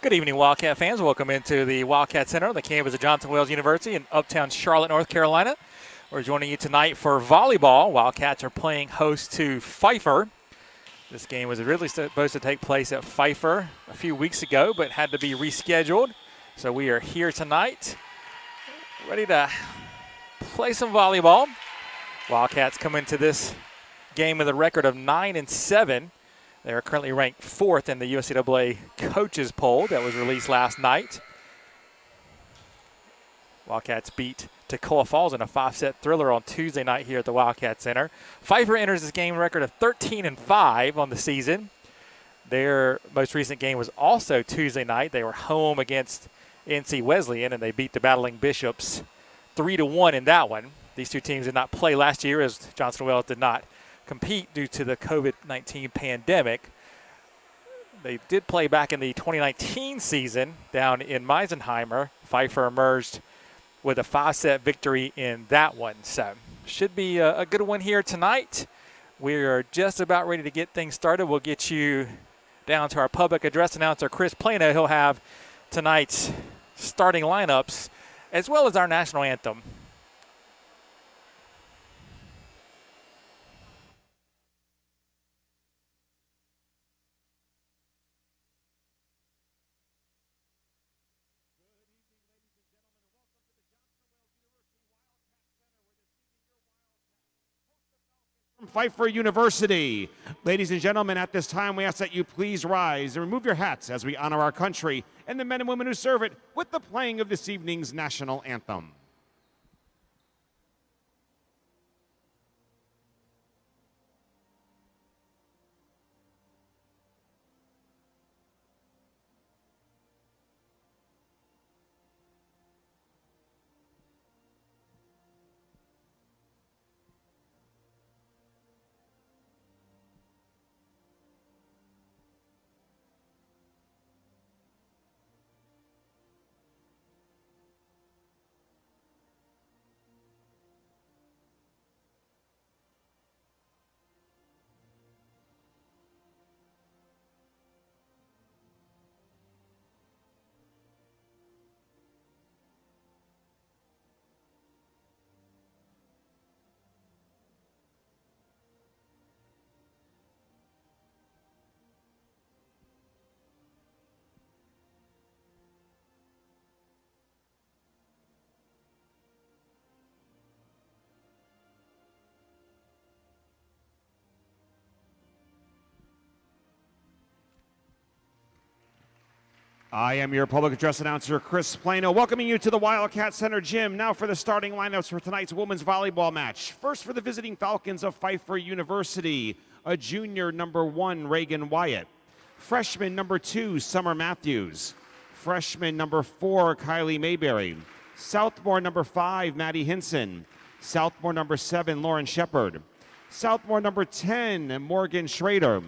Good evening, Wildcat fans. Welcome into the Wildcat Center on the campus of Johnson Wales University in uptown Charlotte, North Carolina. We're joining you tonight for volleyball. Wildcats are playing host to Pfeiffer. This game was originally supposed to take place at Pfeiffer a few weeks ago, but had to be rescheduled. So we are here tonight, ready to play some volleyball. Wildcats come into this game with a record of 9-7. They are currently ranked 4th in the USCAA coaches poll that was released last night. Wildcats beat Toccoa Falls in a 5-set thriller on Tuesday night here at the Wildcat Center. Pfeiffer enters this game record of 13-5 on the season. Their most recent game was also Tuesday night. They were home against NC Wesleyan, and they beat the Battling Bishops 3-1 in that one. These two teams did not play last year as Johnson Wales did not compete due to the COVID-19 pandemic. They did play back in the 2019 season down in Meisenheimer. Pfeiffer emerged with a 5-set victory in that one. So should be a good one here tonight. We are just about ready to get things started. We'll get you down to our public address announcer, Chris Plano. He'll have tonight's starting lineups as well as our national anthem. Pfeiffer University. Ladies and gentlemen, at this time we ask that you please rise and remove your hats as we honor our country and the men and women who serve it with the playing of this evening's national anthem. I am your public address announcer, Chris Plano, welcoming you to the Wildcat Center Gym. Now for the starting lineups for tonight's women's volleyball match. First for the visiting Falcons of Pfeiffer University, a junior number 1, Reagan Wyatt. Freshman number 2, Summer Matthews. Freshman number 4, Kylie Mayberry. Southmore number 5, Maddie Hinson. Southmore number 7, Lauren Shepard. Southmore number 10, Morgan Schrader.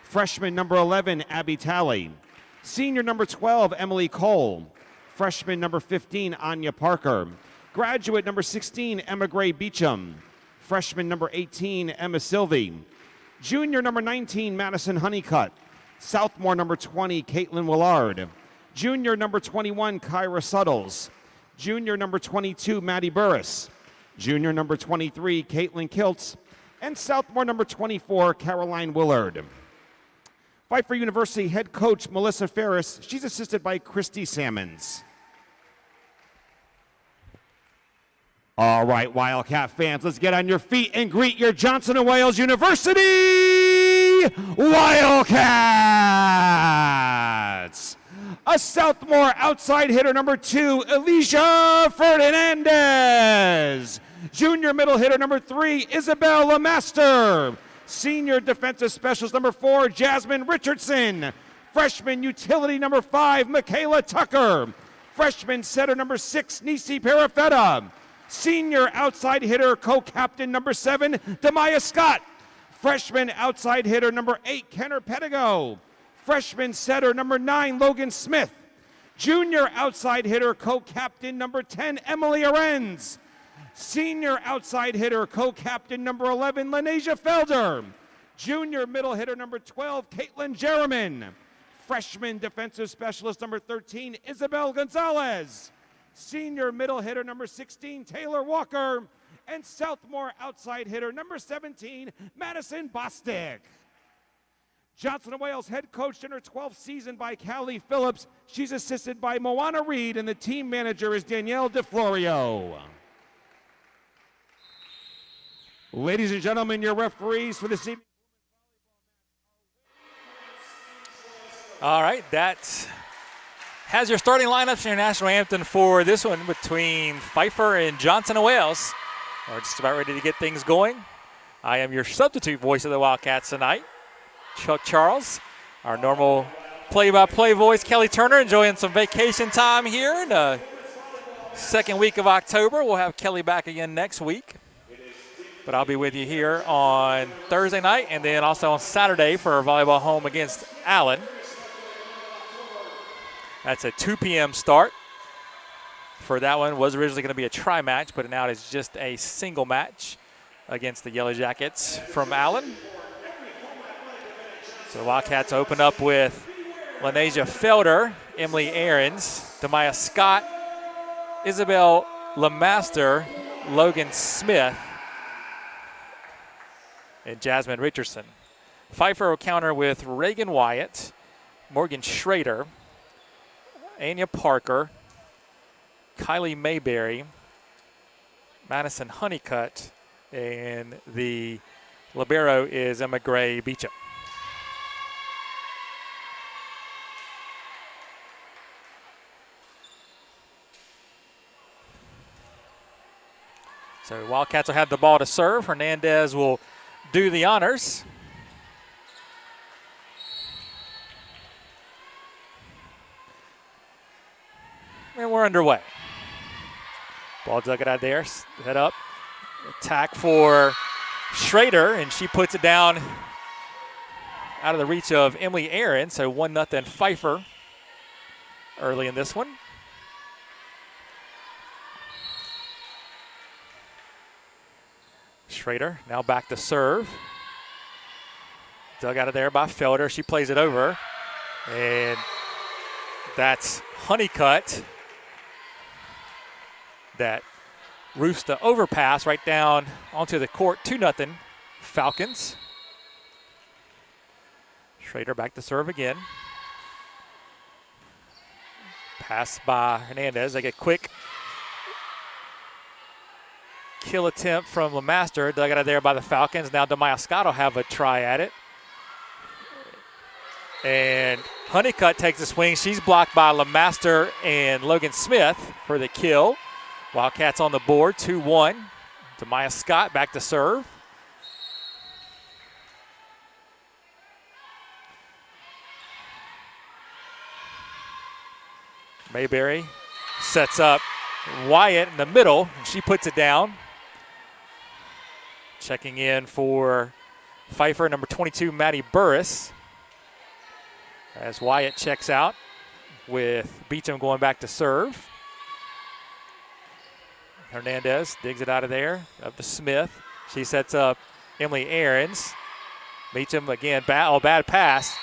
Freshman number 11, Abby Talley. Senior number 12, Emily Cole. Freshman number 15, Anya Parker. Graduate number 16, Emma Gray Beecham. Freshman number 18, Emma Sylvie. Junior number 19, Madison Honeycutt. Southmore number 20, Caitlin Willard. Junior number 21, Kyra Suttles. Junior number 22, Maddie Burris. Junior number 23, Caitlin Kiltz. And Southmore number 24, Caroline Willard. Pfeiffer University head coach Melissa Ferris. She's assisted by Christy Sammons. All right, Wildcat fans, let's get on your feet and greet your Johnson & Wales University Wildcats. A Southmore outside hitter number 2, Alicia Ferdinandez. Junior middle hitter number 3, Isabel Lemaster. Senior defensive specialist number 4, Jasmine Richardson. Freshman utility number 5, Michaela Tucker. Freshman setter number 6, Nisi Parafetta. Senior outside hitter co-captain number 7, Demaya Scott. Freshman outside hitter number 8, Kenner Pedigo. Freshman setter number 9, Logan Smith. Junior outside hitter co-captain number 10, Emily Arends. Senior outside hitter, co-captain number 11, Lenasia Felder. Junior middle hitter number 12, Caitlin Jerriman. Freshman defensive specialist number 13, Isabel Gonzalez. Senior middle hitter number 16, Taylor Walker. And Southmore outside hitter number 17, Madison Bostic. Johnson & Wales head coach in her 12th season by Callie Phillips. She's assisted by Moana Reed, and the team manager is Danielle DeFlorio. Ladies and gentlemen, your referees for this evening. All right, that has your starting lineups and your national anthem for this one between Pfeiffer and Johnson & Wales. We're just about ready to get things going. I am your substitute voice of the Wildcats tonight, Chuck Charles. Our normal play-by-play voice, Kelly Turner, enjoying some vacation time here in the second week of October. We'll have Kelly back again next week. But I'll be with you here on Thursday night and then also on Saturday for our volleyball home against Allen. That's a 2 p.m. start. For that one, was originally going to be a tri-match, but now it's just a single match against the Yellow Jackets from Allen. So the Wildcats open up with Lanasia Felder, Emily Ahrens, Demaya Scott, Isabel Lemaster, Logan Smith, and Jasmine Richardson. Pfeiffer will counter with Reagan Wyatt, Morgan Schrader, Anya Parker, Kylie Mayberry, Madison Honeycutt, and the libero is Emma Gray Beecham. So Wildcats will have the ball to serve. Hernandez will do the honors. And we're underway. Ball dug it out there, head up. Attack for Schrader, and she puts it down out of the reach of Emily Aaron. So 1-0 Pfeiffer early in this one. Schrader now back to serve. Dug out of there by Felder. She plays it over. And that's Honeycutt that roofs the overpass right down onto the court. 2-0 Falcons. Schrader back to serve again. Pass by Hernandez. They get quick kill attempt from Lemaster. Dug out of there by the Falcons. Now Demaya Scott will have a try at it. And Honeycutt takes a swing. She's blocked by Lemaster and Logan Smith for the kill. Wildcats on the board, 2-1. Demaya Scott back to serve. Mayberry sets up Wyatt in the middle, and she puts it down. Checking in for Pfeiffer, number 22, Maddie Burris. As Wyatt checks out with Beecham going back to serve. Hernandez digs it out of there, up to Smith. She sets up Emily Ahrens. Beecham again, bad pass.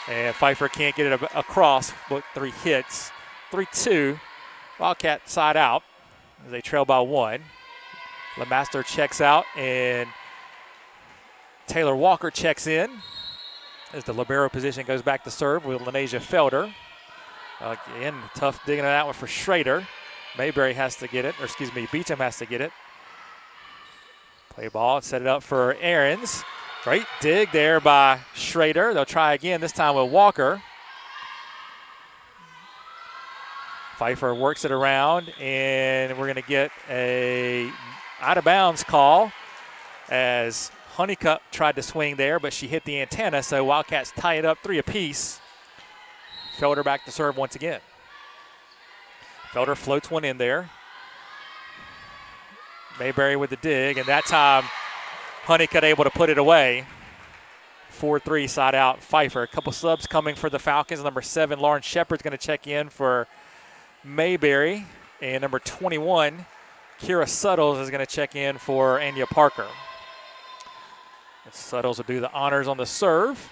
And Pfeiffer can't get it across, but 3 hits. 3-2, Wildcat side out as they trail by 1. Lemaster checks out, and Taylor Walker checks in as the libero position goes back to serve with Lanasia Felder. Again, tough digging it out one for Schrader. Mayberry has to get it, or excuse me, Beecham has to get it. Play ball, set it up for Ahrens. Great dig there by Schrader. They'll try again, this time with Walker. Pfeiffer works it around, and we're going to get a out-of-bounds call as Honeycutt tried to swing there, but she hit the antenna, so Wildcats tie it up 3 apiece. Felder back to serve once again. Felder floats one in there. Mayberry with the dig, and that time Honeycutt able to put it away. 4-3 side out Pfeiffer. A couple subs coming for the Falcons. Number 7, Lauren Shepard's going to check in for Mayberry. And number 21, Kira Suttles is going to check in for Anya Parker. And Suttles will do the honors on the serve.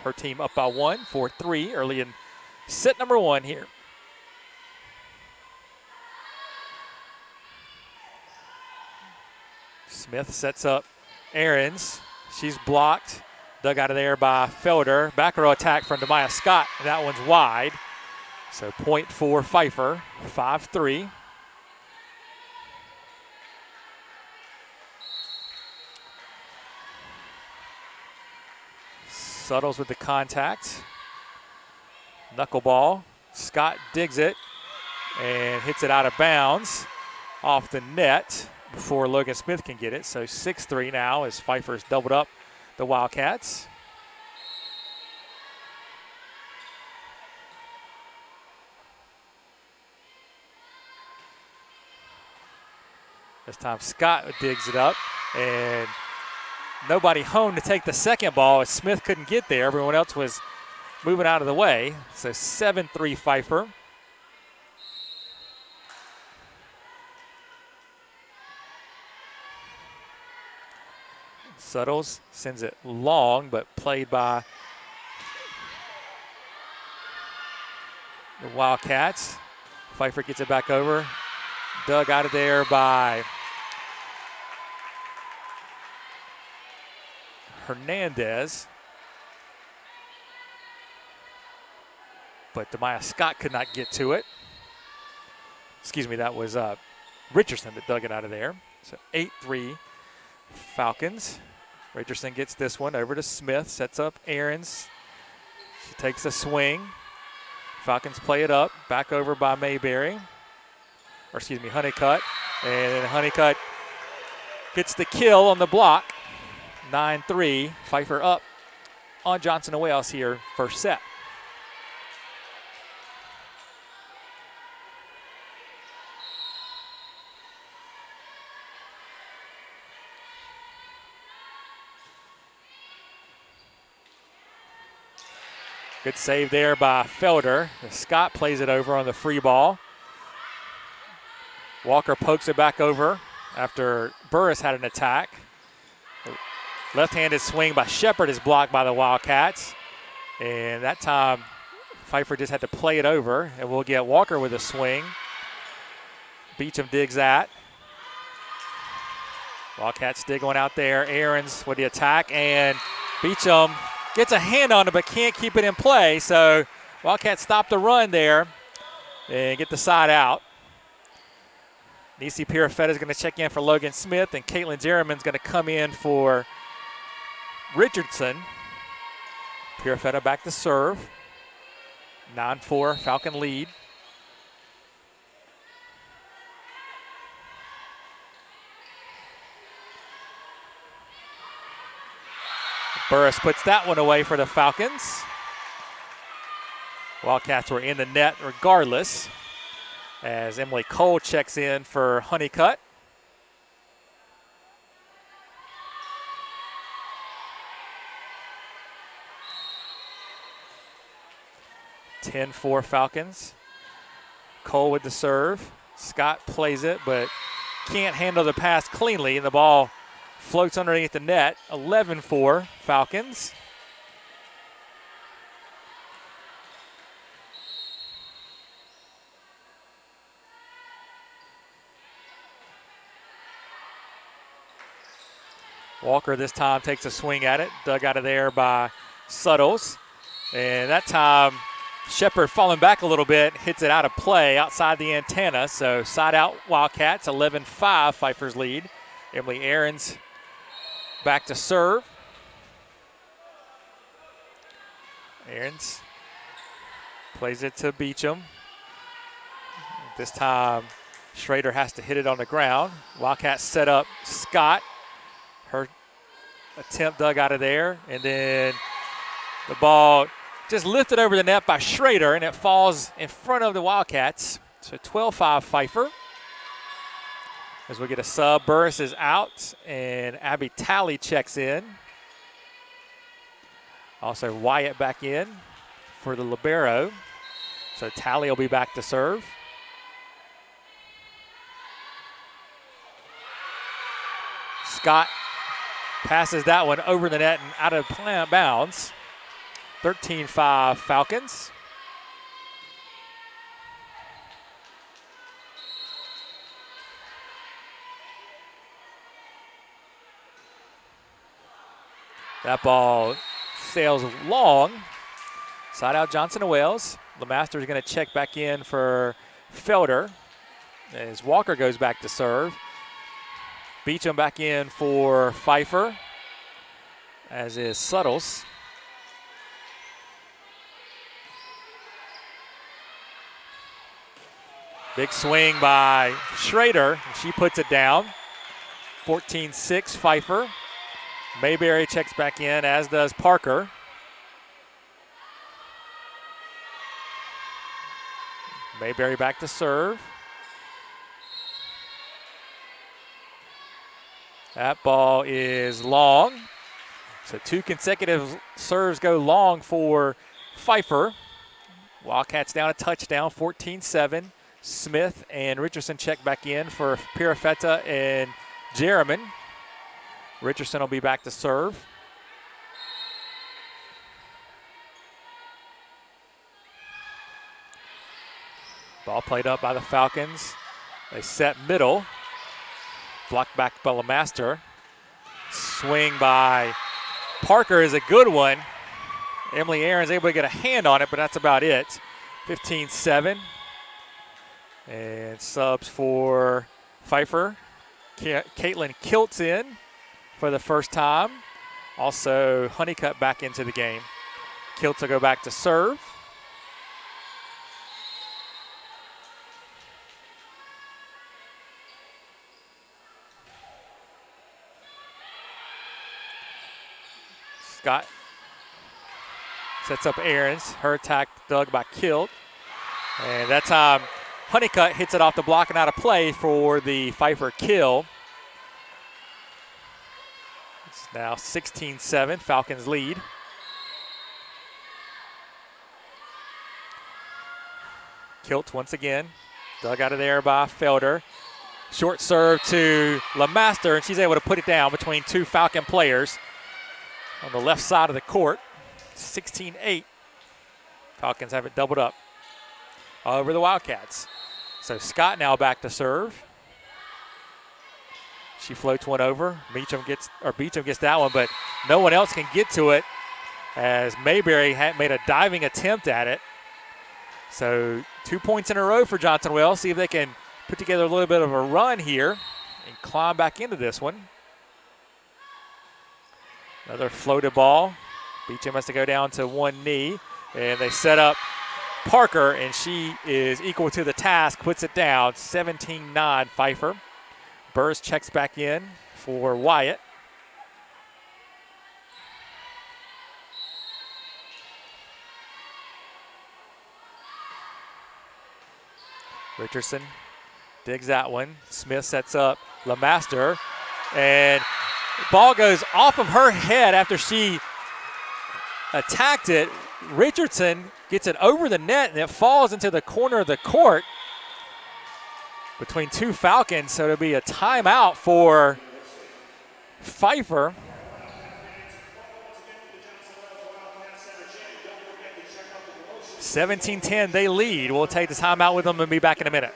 Her team up by 1, 4-3 early in set number 1 here. Smith sets up Ahrens. She's blocked. Dug out of there by Felder. Back row attack from Demaya Scott, and that one's wide. So point for Pfeiffer, 5-3. Suttles with the contact. Knuckleball. Scott digs it and hits it out of bounds off the net before Logan Smith can get it. So 6-3 now as Pfeiffer's doubled up the Wildcats. This time Scott digs it up, and nobody home to take the second ball as Smith couldn't get there. Everyone else was moving out of the way. So 7-3 Pfeiffer. Suttles sends it long, but played by the Wildcats. Pfeiffer gets it back over. Dug out of there by Hernandez. But Demaya Scott could not get to it. Excuse me, that was Richardson that dug it out of there. So 8-3 Falcons. Richardson gets this one over to Smith, sets up Ahrens. She takes a swing. Falcons play it up, back over by Mayberry. Or excuse me, Honeycutt. And Honeycutt gets the kill on the block. 9-3, Pfeiffer up on Johnson and Wales here, first set. Good save there by Felder. Scott plays it over on the free ball. Walker pokes it back over after Burris had an attack. Left-handed swing by Shepard is blocked by the Wildcats. And that time, Pfeiffer just had to play it over. And we'll get Walker with a swing. Beecham digs that. Wildcats dig one out there. Ahrens with the attack. And Beecham gets a hand on it but can't keep it in play. So Wildcats stop the run there and get the side out. Nisi Pirafetta is going to check in for Logan Smith, and Caitlin Jerriman's going to come in for Richardson. Pirafetta back to serve. 9-4 Falcon lead. Burris puts that one away for the Falcons. Wildcats were in the net regardless, as Emily Cole checks in for Honeycutt. (10-4 Falcons. Cole with the serve. Scott plays it, but can't handle the pass cleanly, and the ball floats underneath the net. 11-4 Falcons. Walker this time takes a swing at it, dug out of there by Suttles. And that time, Shepard falling back a little bit, hits it out of play outside the antenna. So side out Wildcats, 11-5 Pfeiffer's lead. Emily Ahrens back to serve. Ahrens plays it to Beecham. This time, Schrader has to hit it on the ground. Wildcats set up Scott. Her attempt dug out of there, and then the ball just lifted over the net by Schrader, and it falls in front of the Wildcats. So 12-5 Pfeiffer. As we get a sub, Burris is out, and Abby Talley checks in. Also Wyatt back in for the libero. So Talley will be back to serve. Scott passes that one over the net and out of bounds. 13-5 Falcons. That ball sails long. Side out Johnson and Wales. LeMaster is going to check back in for Felder as Walker goes back to serve. Beecham back in for Pfeiffer, as is Suttles. Big swing by Schrader. She puts it down. 14-6 Pfeiffer. Mayberry checks back in, as does Parker. Mayberry back to serve. That ball is long. So 2 consecutive serves go long for Pfeiffer. Wildcats down a touchdown, 14-7. Smith and Richardson check back in for Pirafetta and Jerriman. Richardson will be back to serve. Ball played up by the Falcons. They set middle. Blocked back by LeMaster. Swing by Parker is a good one. Emily Aaron's able to get a hand on it, but that's about it. 15-7. And subs for Pfeiffer. Caitlin Kilt's in for the first time. Also, Honeycutt back into the game. Kilt's will go back to serve. Scott sets up Aaron's. Her attack dug by Kilt. And that time, Honeycutt hits it off the block and out of play for the Pfeiffer kill. It's now 16-7, Falcons lead. Kilt once again, dug out of there by Felder. Short serve to LeMaster, and she's able to put it down between 2 Falcon players on the left side of the court. 16-8. Falcons have it doubled up over the Wildcats. So Scott now back to serve. She floats one over. Beecham gets that one, but no one else can get to it as Mayberry had made a diving attempt at it. So 2 points in a row for Johnson Wells. See if they can put together a little bit of a run here and climb back into this one. Another floated ball. Beecham has to go down to one knee, and they set up Parker, and she is equal to the task, puts it down, 17-9 Pfeiffer. Burrs checks back in for Wyatt. Richardson digs that one. Smith sets up LeMaster, and the ball goes off of her head after she attacked it. Richardson gets it over the net, and it falls into the corner of the court between 2 Falcons, so it'll be a timeout for Pfeiffer. (17-10) they lead. We'll take the timeout with them and be back in a minute.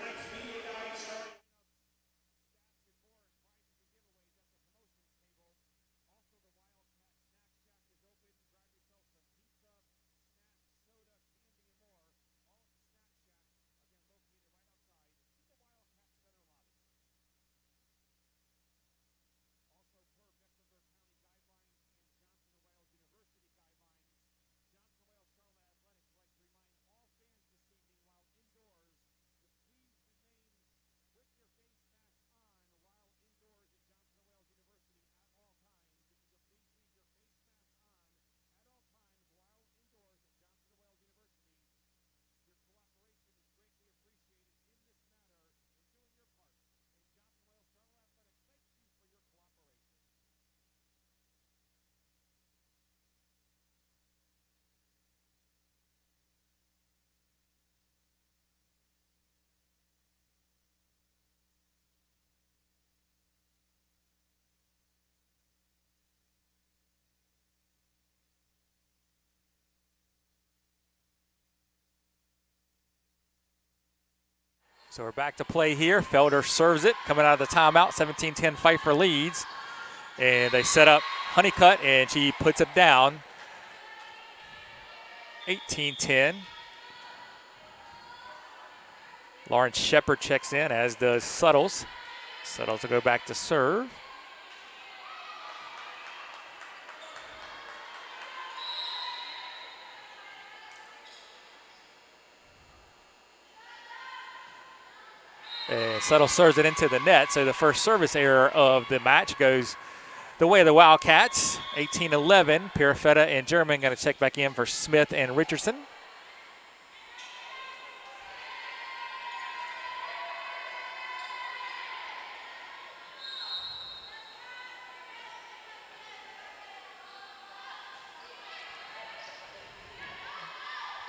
So we're back to play here. Felder serves it, coming out of the timeout. 17-10 Pfeiffer leads. And they set up Honeycutt, and she puts it down. 18-10. Lauren Shepard checks in, as does Suttles. Suttles will go back to serve. And Suttles serves it into the net, so the first service error of the match goes the way of the Wildcats. 18-11. Pirafetta and German going to check back in for Smith and Richardson.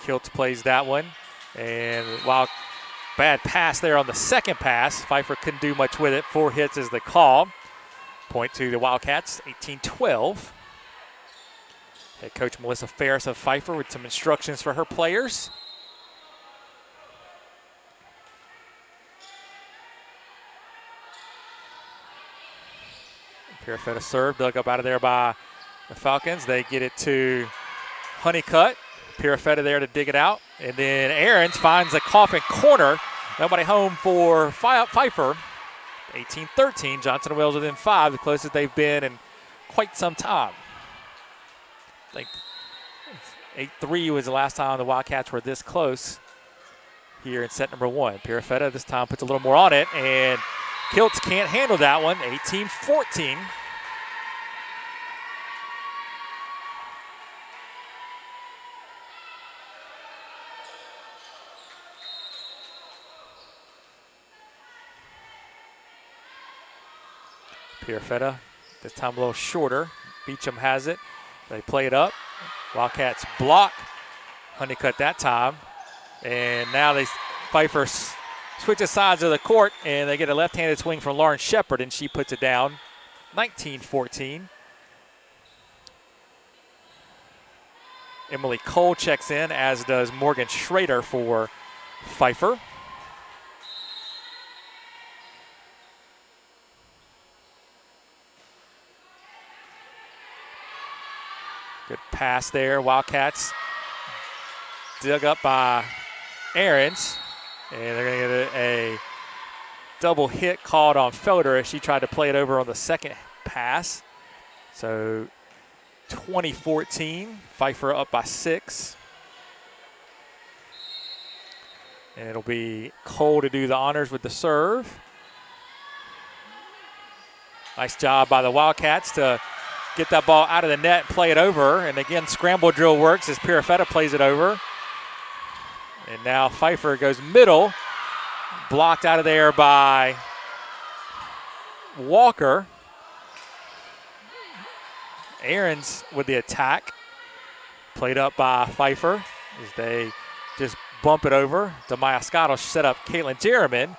Kiltz plays that one. And while bad pass there on the second pass, Pfeiffer couldn't do much with it. 4 hits is the call. Point to the Wildcats, 18-12. Head coach Melissa Ferris of Pfeiffer with some instructions for her players. Pirafetta serve, dug up out of there by the Falcons. They get it to Honeycutt. Pirafetta there to dig it out. And then Ahrens finds a coffin corner. Nobody home for Pfeiffer. 18-13. Johnson and Wells within 5, the closest they've been in quite some time. I think 8-3 was the last time the Wildcats were this close here in set number 1. Pirafetta this time puts a little more on it, and Kiltz can't handle that one. 18-14. Pirafetta, this time a little shorter. Beecham has it. They play it up. Wildcats block Honeycutt that time. And now Pfeiffer switches sides of the court, and they get a left-handed swing from Lauren Shepard, and she puts it down. 19-14. Emily Cole checks in, as does Morgan Schrader for Pfeiffer. Good pass there. Wildcats dug up by Ahrens. And they're going to get a double hit called on Felder as she tried to play it over on the second pass. So 20-14. Pfeiffer up by 6. And it'll be Cole to do the honors with the serve. Nice job by the Wildcats to get that ball out of the net and play it over. And again, scramble drill works as Pirafetta plays it over. And now Pfeiffer goes middle. Blocked out of there by Walker. Ahrens with the attack. Played up by Pfeiffer as they just bump it over. DeMaiascato set up Caitlin Jerriman.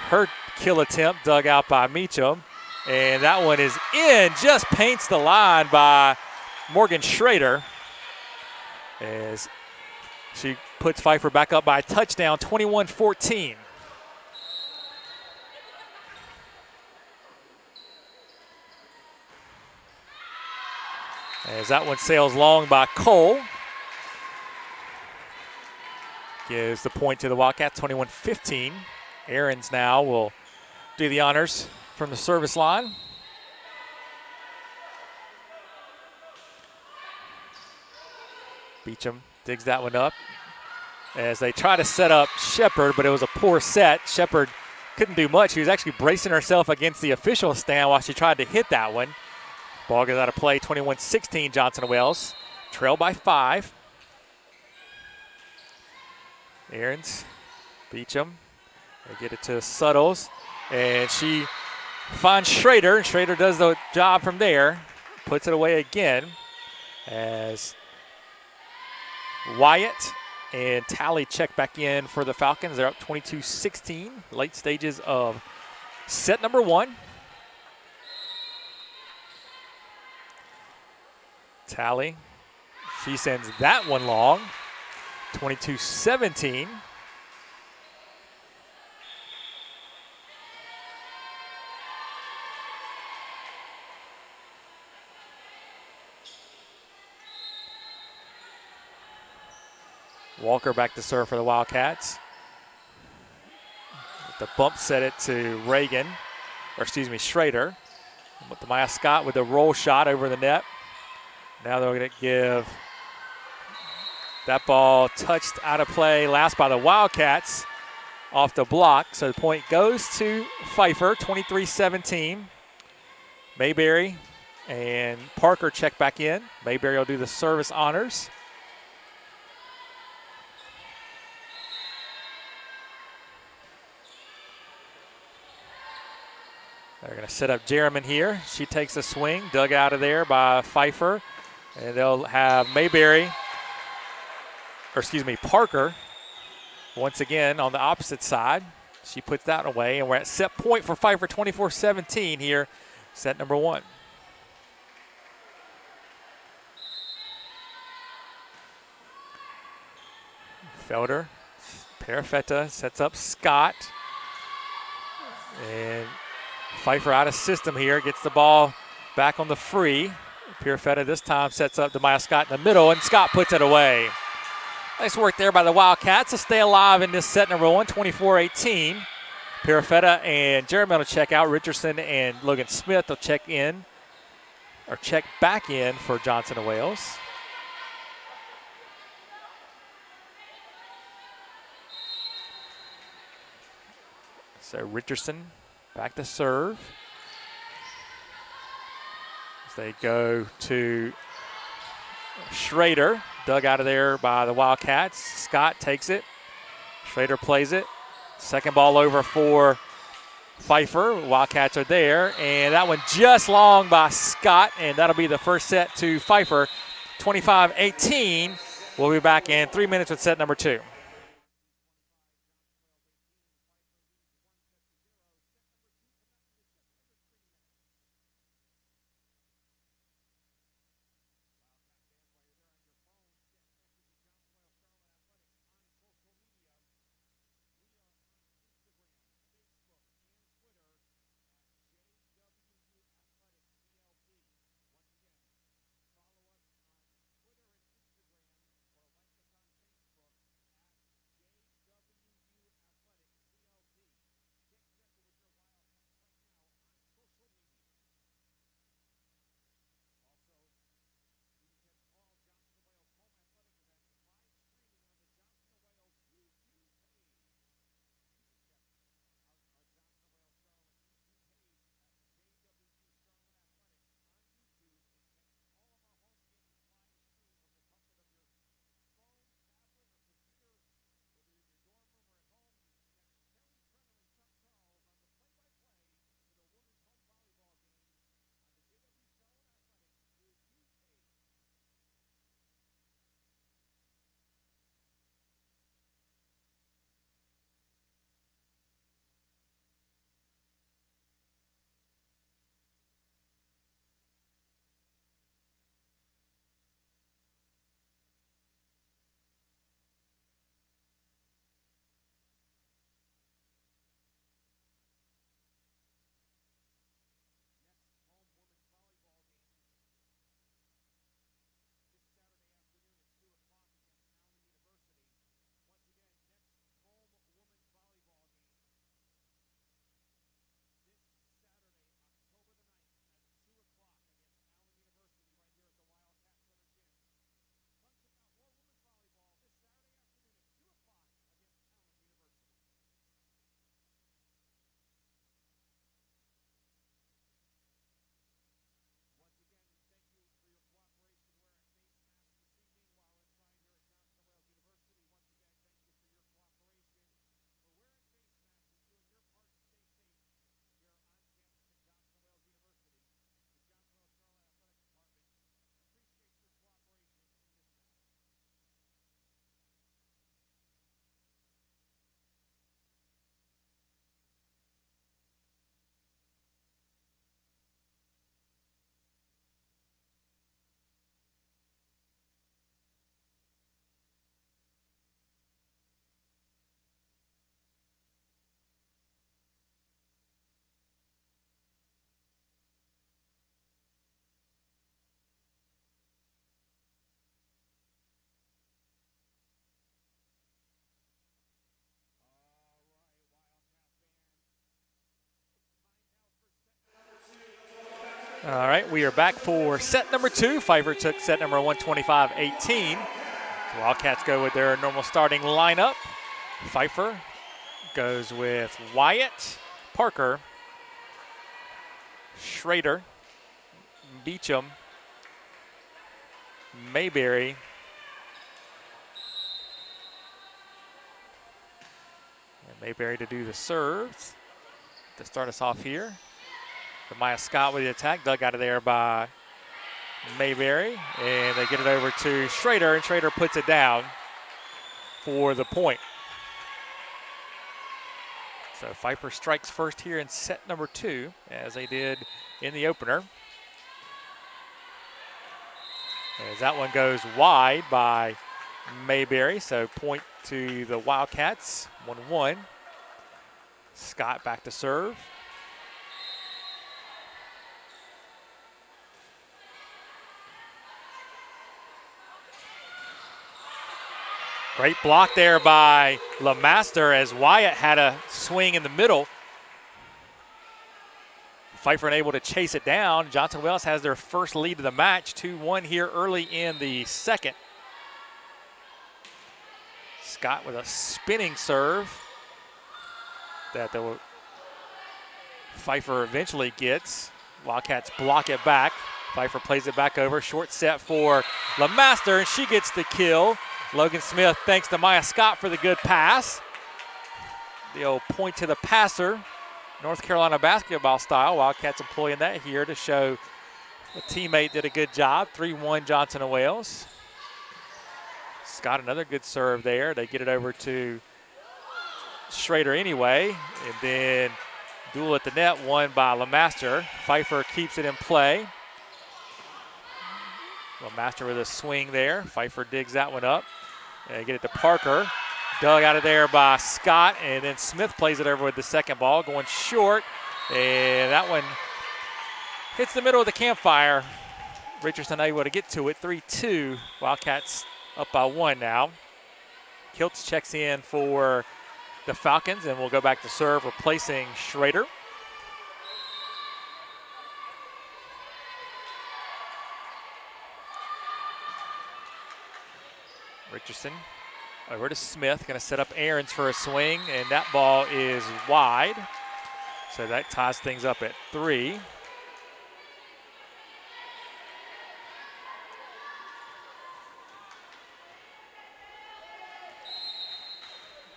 Her kill attempt dug out by Meacham. And that one is in, just paints the line by Morgan Schrader as she puts Pfeiffer back up by a touchdown, 21-14. As that one sails long by Cole. Gives the point to the Wildcats, 21-15. Ahrens now will do the honors from the service line. Beecham digs that one up as they try to set up Shepard, but it was a poor set. Shepard couldn't do much. She was actually bracing herself against the official stand while she tried to hit that one. Ball goes out of play, 21-16 Johnson & Wales. Trail by 5. Ahrens, Beecham, they get it to Suttles, and she finds Schrader, and Schrader does the job from there. Puts it away again as Wyatt and Talley check back in for the Falcons. They're up 22-16, late stages of set number 1. Talley, she sends that one long, 22-17. Walker back to serve for the Wildcats. The bump set it to Schrader. With the Maya Scott with the roll shot over the net. Now they're going to give that ball touched out of play last by the Wildcats off the block. So the point goes to Pfeiffer, 23-17. Mayberry and Parker check back in. Mayberry will do the service honors. They're going to set up Jerriman here. She takes a swing, dug out of there by Pfeiffer. And they'll have Parker once again on the opposite side. She puts that away, and we're at set point for Pfeiffer, 24-17 here, set number 1. Felder, Perifetta sets up Scott. And Pfeiffer out of system here, gets the ball back on the free. Perifetta this time sets up Demaya Scott in the middle, and Scott puts it away. Nice work there by the Wildcats to stay alive in this set number 1, 24-18. Perifetta and Jeremy will check out. Richardson and Logan Smith will check back in for Johnson and Wales. So Richardson back to serve. As they go to Schrader, dug out of there by the Wildcats. Scott takes it. Schrader plays it. Second ball over for Pfeiffer. Wildcats are there, and that one just long by Scott, and that'll be the first set to Pfeiffer, 25-18. We'll be back in 3 minutes with set number 2. All right, we are back for set number 2. Pfeiffer took set number 125-18. The Wildcats go with their normal starting lineup. Pfeiffer goes with Wyatt, Parker, Schrader, Beecham, Mayberry, and Mayberry to do the serves to start us off here. Maya Scott with the attack, dug out of there by Mayberry, and they get it over to Schrader, and Schrader puts it down for the point. So Pfeiffer strikes first here in set number 2, as they did in the opener. As that one goes wide by Mayberry, so point to the Wildcats, 1-1. Scott back to serve. Great block there by LeMaster as Wyatt had a swing in the middle. Pfeiffer unable to chase it down. Johnson Wales has their first lead of the match, 2-1 here early in the second. Scott with a spinning serve that the Pfeiffer eventually gets. Wildcats block it back. Pfeiffer plays it back over. Short set for LeMaster, and she gets the kill. Logan Smith thanks to Maya Scott for the good pass. The old point to the passer, North Carolina basketball style. Wildcats employing that here to show a teammate did a good job. 3-1 Johnson and Wales. Scott another good serve there. They get it over to Schrader anyway. And then duel at the net won by LeMaster. Pfeiffer keeps it in play. LeMaster with a swing there. Pfeiffer digs that one up. And get it to Parker. Dug out of there by Scott, and then Smith plays it over with the second ball, going short. And that one hits the middle of the campfire. Richardson able to get to it, 3-2. Wildcats up by 1 now. Kiltz checks in for the Falcons, and we'll go back to serve, replacing Schrader. Richardson over to Smith, going to set up Aarons for a swing, and that ball is wide. So that ties things up at 3.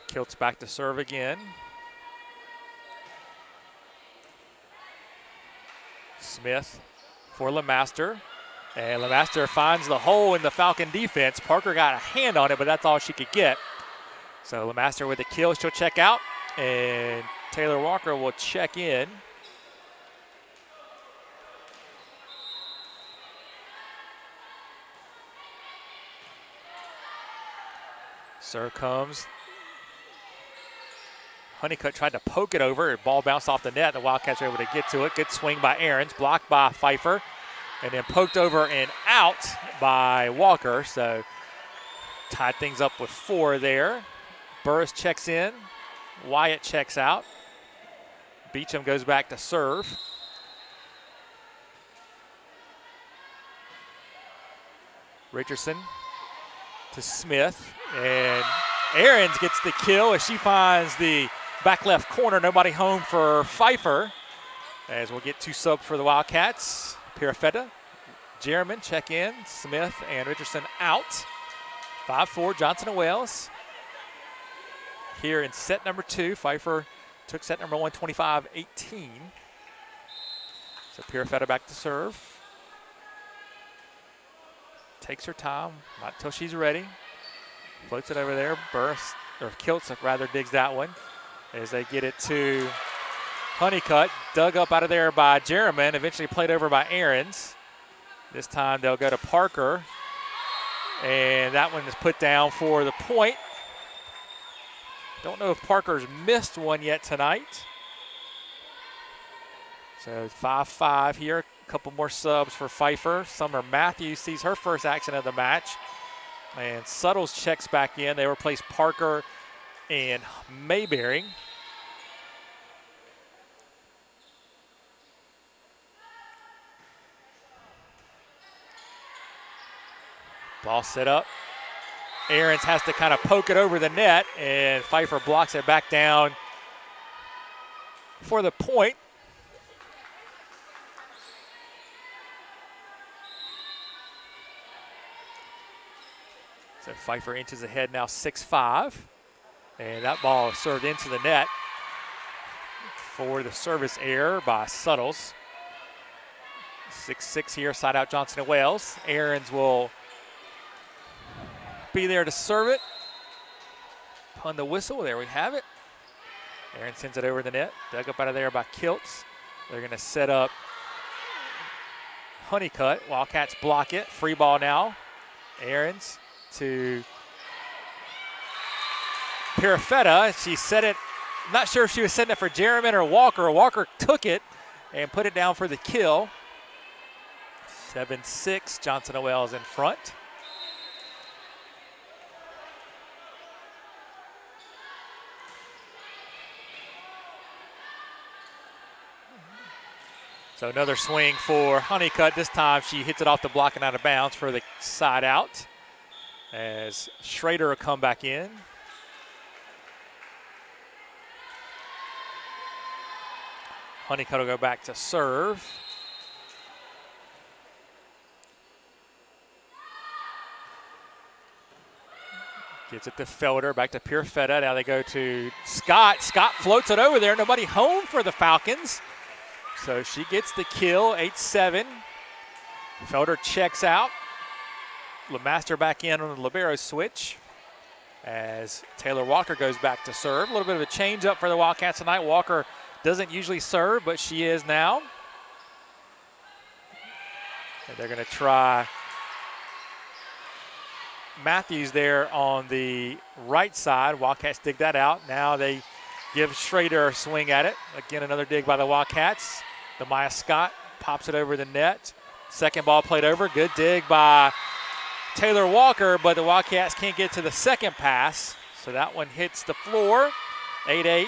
Kiltz back to serve again. Smith for LeMaster. And LeMaster finds the hole in the Falcon defense. Parker got a hand on it, but that's all she could get. So LeMaster with the kill, she'll check out. And Taylor Walker will check in. Serve comes. Honeycutt tried to poke it over. Ball bounced off the net. The Wildcats were able to get to it. Good swing by Aarons. Blocked by Pfeiffer. And then poked over and out by Walker. So tied things up with 4 there. Burris checks in. Wyatt checks out. Beecham goes back to serve. Richardson to Smith. And Aarons gets the kill as she finds the back left corner. Nobody home for Pfeiffer. As we'll get 2 subs for the Wildcats. Pirafetta, Jerriman check in, Smith and Richardson out. 5-4 Johnson and Wales. Here in set number 2, Pfeiffer took set number 125-18. So Pirafetta back to serve. Takes her time, not until she's ready. Floats it over there. Burris, or Kiltz rather, digs that one as they get it to Honeycutt. Dug up out of there by Jerriman, eventually played over by Aarons. This time they'll go to Parker. And that one is put down for the point. Don't know if Parker's missed one yet tonight. So 5-5 here. A couple more subs for Pfeiffer. Summer Matthews sees her first action of the match. And Suttles checks back in. They replace Parker and Mayberry. Ball set up. Ahrens has to kind of poke it over the net, and Pfeiffer blocks it back down for the point. So Pfeiffer inches ahead now 6-5. And that ball is served into the net for the service error by Suttles. 6-6 here, side out Johnson and Wales. Ahrens will be there to serve it. On the whistle, there we have it. Ahrens sends it over the net, dug up out of there by Kiltz. They're going to set up Honeycutt. Wildcats block it. Free ball now. Ahrens to Pirafetta. She set it, not sure if she was setting it for Jerriman or Walker. Walker took it and put it down for the kill. 7-6, Johnson and Wales in front. So another swing for Honeycutt. This time she hits it off the block and out of bounds for the side out as Schrader will come back in. Honeycutt will go back to serve. Gets it to Felder, back to Pirafetta. Now they go to Scott. Scott floats it over there. Nobody home for the Falcons. So she gets the kill, 8-7. Felder checks out. LeMaster back in on the libero switch as Taylor Walker goes back to serve. A little bit of a change up for the Wildcats tonight. Walker doesn't usually serve, but she is now. And they're going to try Matthews there on the right side. Wildcats dig that out. Now they give Schrader a swing at it. Again, another dig by the Wildcats. Demaya Scott pops it over the net. Second ball played over. Good dig by Taylor Walker, but the Wildcats can't get to the second pass. So that one hits the floor. 8-8.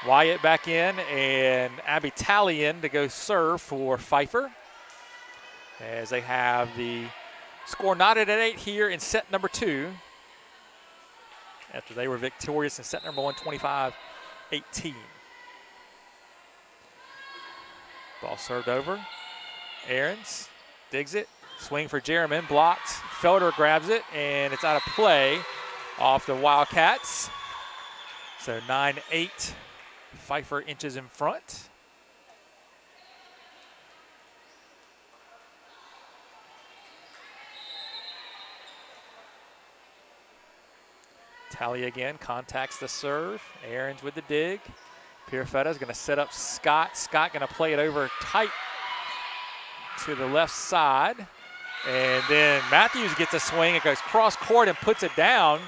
Wyatt back in and Abby Talley in to go serve for Pfeiffer as they have the score knotted at 8 here in set number 2 after they were victorious in set number 1, 25-18. Ball served over. Ahrens digs it. Swing for Jerriman. Blocked. Felder grabs it, and it's out of play off the Wildcats. So 9-8. Pfeiffer inches in front. Tally again, contacts the serve. Ahrens with the dig. Pirafetta is going to set up Scott. Scott going to play it over tight to the left side. And then Matthews gets a swing. It goes cross court and puts it down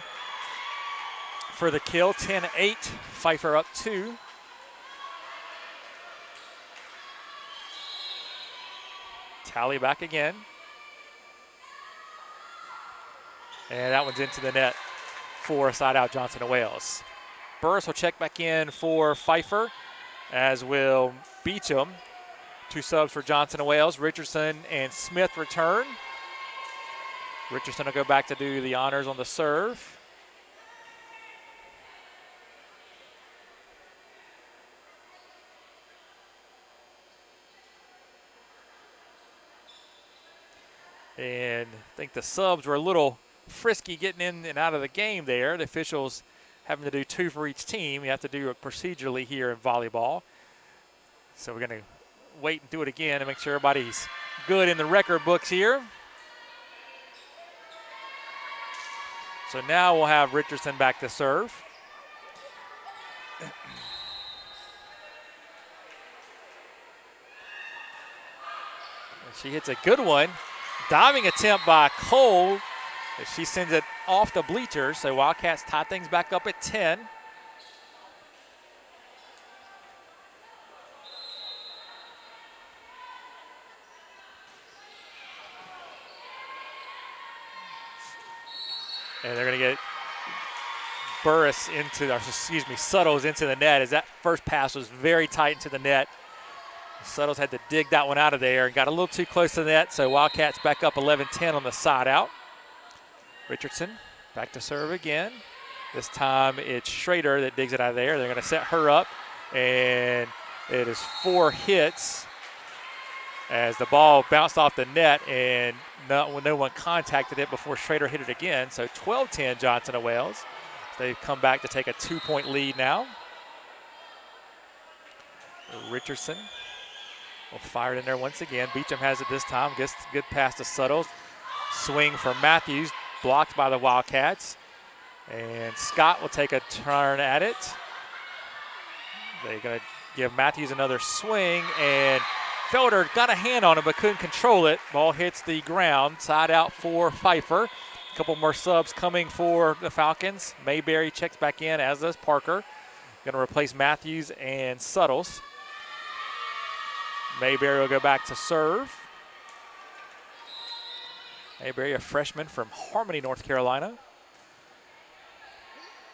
for the kill. 10-8. Pfeiffer up 2. Tally back again. And that one's into the net for side out Johnson and Wales. Burris will check back in for Pfeiffer, as will Beecham. 2 subs for Johnson and Wales. Richardson and Smith return. Richardson will go back to do the honors on the serve. And I think the subs were a little frisky getting in and out of the game there. The officials having to do 2 for each team. You have to do it procedurally here in volleyball. So we're going to wait and do it again to make sure everybody's good in the record books here. So now we'll have Richardson back to serve. She hits a good one. Diving attempt by Cole. She sends it off the bleachers, so Wildcats tie things back up at 10. And they're going to get Burris into, or excuse me, Suttles into the net, as that first pass was very tight into the net. Suttles had to dig that one out of there and got a little too close to the net, so Wildcats back up 11-10 on the side out. Richardson back to serve again. This time it's Schrader that digs it out of there. They're going to set her up, and it is 4 hits as the ball bounced off the net, and no one contacted it before Schrader hit it again. So 12-10 Johnson & Wales. They've come back to take a 2-point lead now. Richardson will fire it in there once again. Beecham has it this time. Gets a good pass to Suttles. Swing for Matthews, blocked by the Wildcats. And Scott will take a turn at it. They're going to give Matthews another swing, and Felder got a hand on it but couldn't control it. Ball hits the ground. Side out for Pfeiffer. A couple more subs coming for the Falcons. Mayberry checks back in, as does Parker. Going to replace Matthews and Suttles. Mayberry will go back to serve. Mayberry, a freshman from Harmony, North Carolina.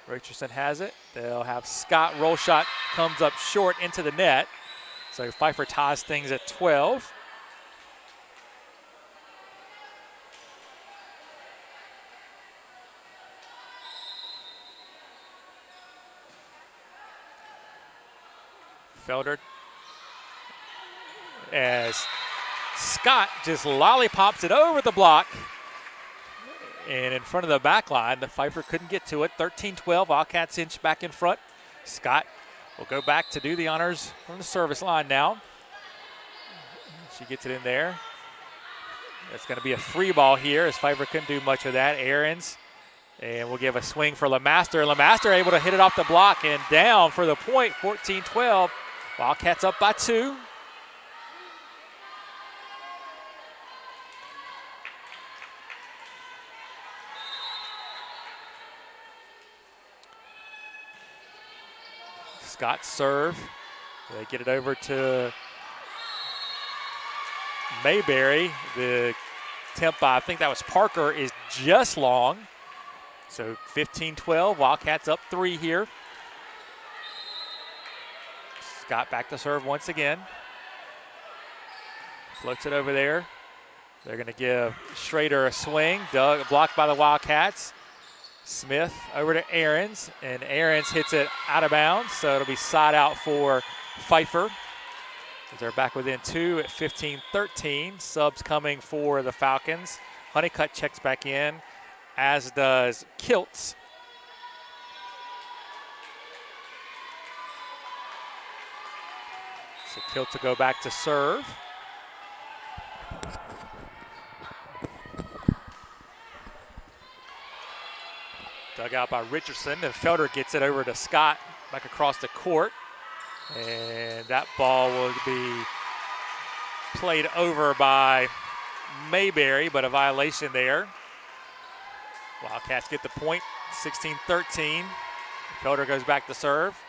Richardson has it. They'll have Scott. Roll shot comes up short into the net. So Pfeiffer ties things at 12. Felder, as Scott just lollipops it over the block and in front of the back line. The Pfeiffer couldn't get to it. 13-12, Wildcats inch back in front. Scott will go back to do the honors from the service line now. She gets it in there. It's going to be a free ball here, as Pfeiffer couldn't do much of that. Aarons, and we'll give a swing for LeMaster. LeMaster able to hit it off the block and down for the point. 14-12. Wildcats up by 2. Scott serve. They get it over to Mayberry. The temp by, I think that was Parker, is just long. So 15-12, Wildcats up 3 here. Scott back to serve once again. Floats it over there. They're going to give Schrader a swing. Doug blocked by the Wildcats. Smith over to Aarons, and Aarons hits it out of bounds, so it'll be side out for Pfeiffer. They're back within 2 at 15-13. Subs coming for the Falcons. Honeycutt checks back in, as does Kiltz. So Kiltz will go back to serve. Dug out by Richardson, and Felder gets it over to Scott back across the court. And that ball will be played over by Mayberry, but a violation there. Wildcats get the point, 16-13. Felder goes back to serve.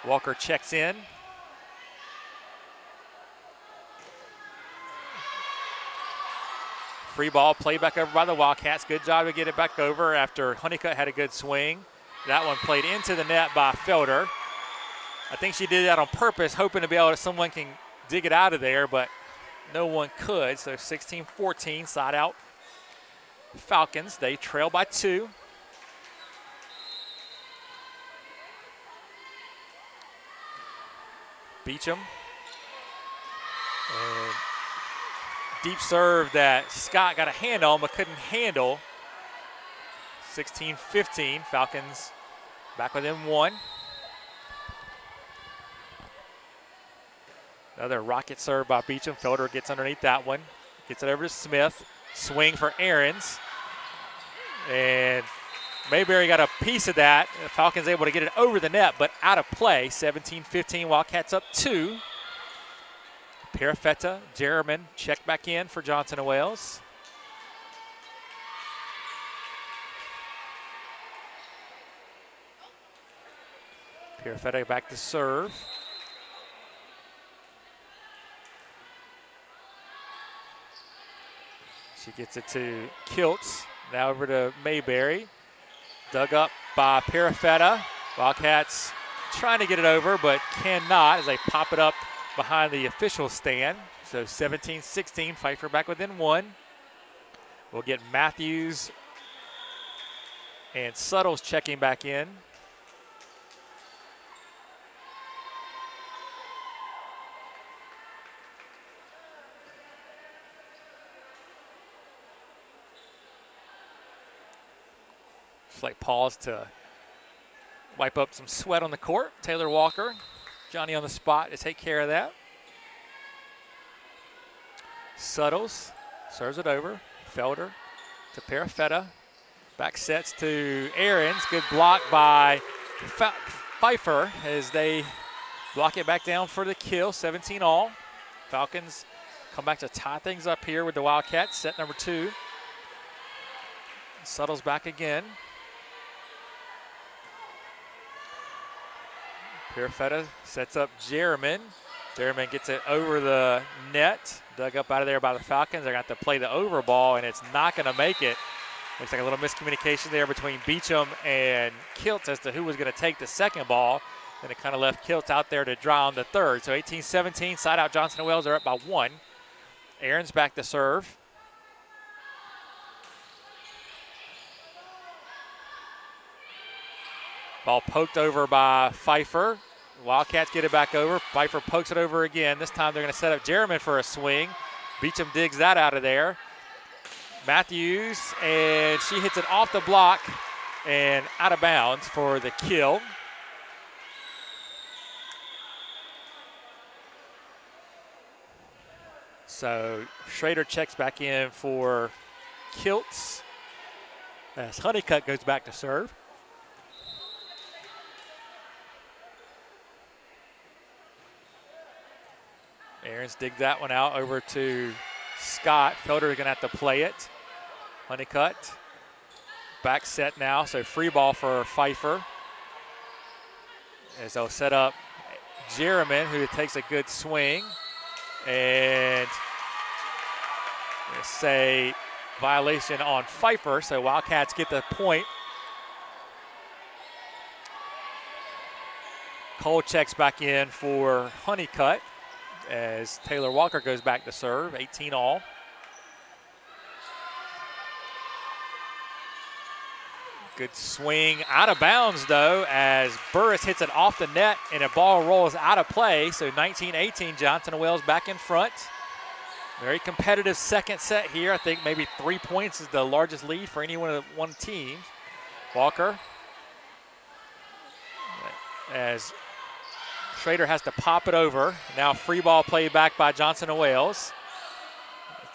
Walker checks in. Free ball played back over by the Wildcats. Good job to get it back over after Honeycutt had a good swing. That one played into the net by Felder. I think she did that on purpose, hoping to be able to, someone can dig it out of there, but no one could. So 16-14, side out Falcons. They trail by 2. Beecham. And deep serve that Scott got a hand on but couldn't handle. 16-15, Falcons back within 1. Another rocket serve by Beecham. Felder gets underneath that one. Gets it over to Smith. Swing for Aarons. And Mayberry got a piece of that. The Falcons able to get it over the net, but out of play. 17-15, Wildcats up 2. Perifetta, Jerriman check back in for Johnson & Wales. Perifetta back to serve. She gets it to Kiltz. Now over to Mayberry. Dug up by Perifetta. Wildcats trying to get it over, but cannot as they pop it up behind the official stand. So 17-16, Pfeiffer back within 1. We'll get Matthews and Suttles checking back in. Slight pause to wipe up some sweat on the court. Taylor Walker, Johnny on the spot to take care of that. Suttles serves it over. Felder to Pfeiffer. Back sets to Aarons. Good block by Pfeiffer as they block it back down for the kill. 17 all. Falcons come back to tie things up here with the Wildcats. Set number 2. Suttles back again. Pfeiffer sets up Jerriman. Jerriman gets it over the net. Dug up out of there by the Falcons. They're going to have to play the over ball, and it's not going to make it. Looks like a little miscommunication there between Beecham and Kiltz as to who was going to take the second ball. And it kind of left Kiltz out there to draw on the third. So 18-17, side out Johnson and Wells are up by 1. Aaron's back to serve. Ball poked over by Pfeiffer. Wildcats get it back over. Pfeiffer pokes it over again. This time they're going to set up Jerriman for a swing. Beecham digs that out of there. Matthews, and she hits it off the block and out of bounds for the kill. So Schrader checks back in for Kiltz as Honeycutt goes back to serve. Aaron's dig that one out over to Scott. Felder is going to have to play it. Honeycutt. Back set now, so free ball for Pfeiffer. As they'll set up Jerriman, who takes a good swing. And say violation on Pfeiffer, so Wildcats get the point. Cole checks back in for Honeycutt as Taylor Walker goes back to serve, 18 all. Good swing out of bounds, though, as Burris hits it off the net and a ball rolls out of play. So 19-18, Johnson and Wells back in front. Very competitive second set here. I think maybe 3 points is the largest lead for any one team. Walker, as Schrader has to pop it over. Now free ball played back by Johnson and Wales.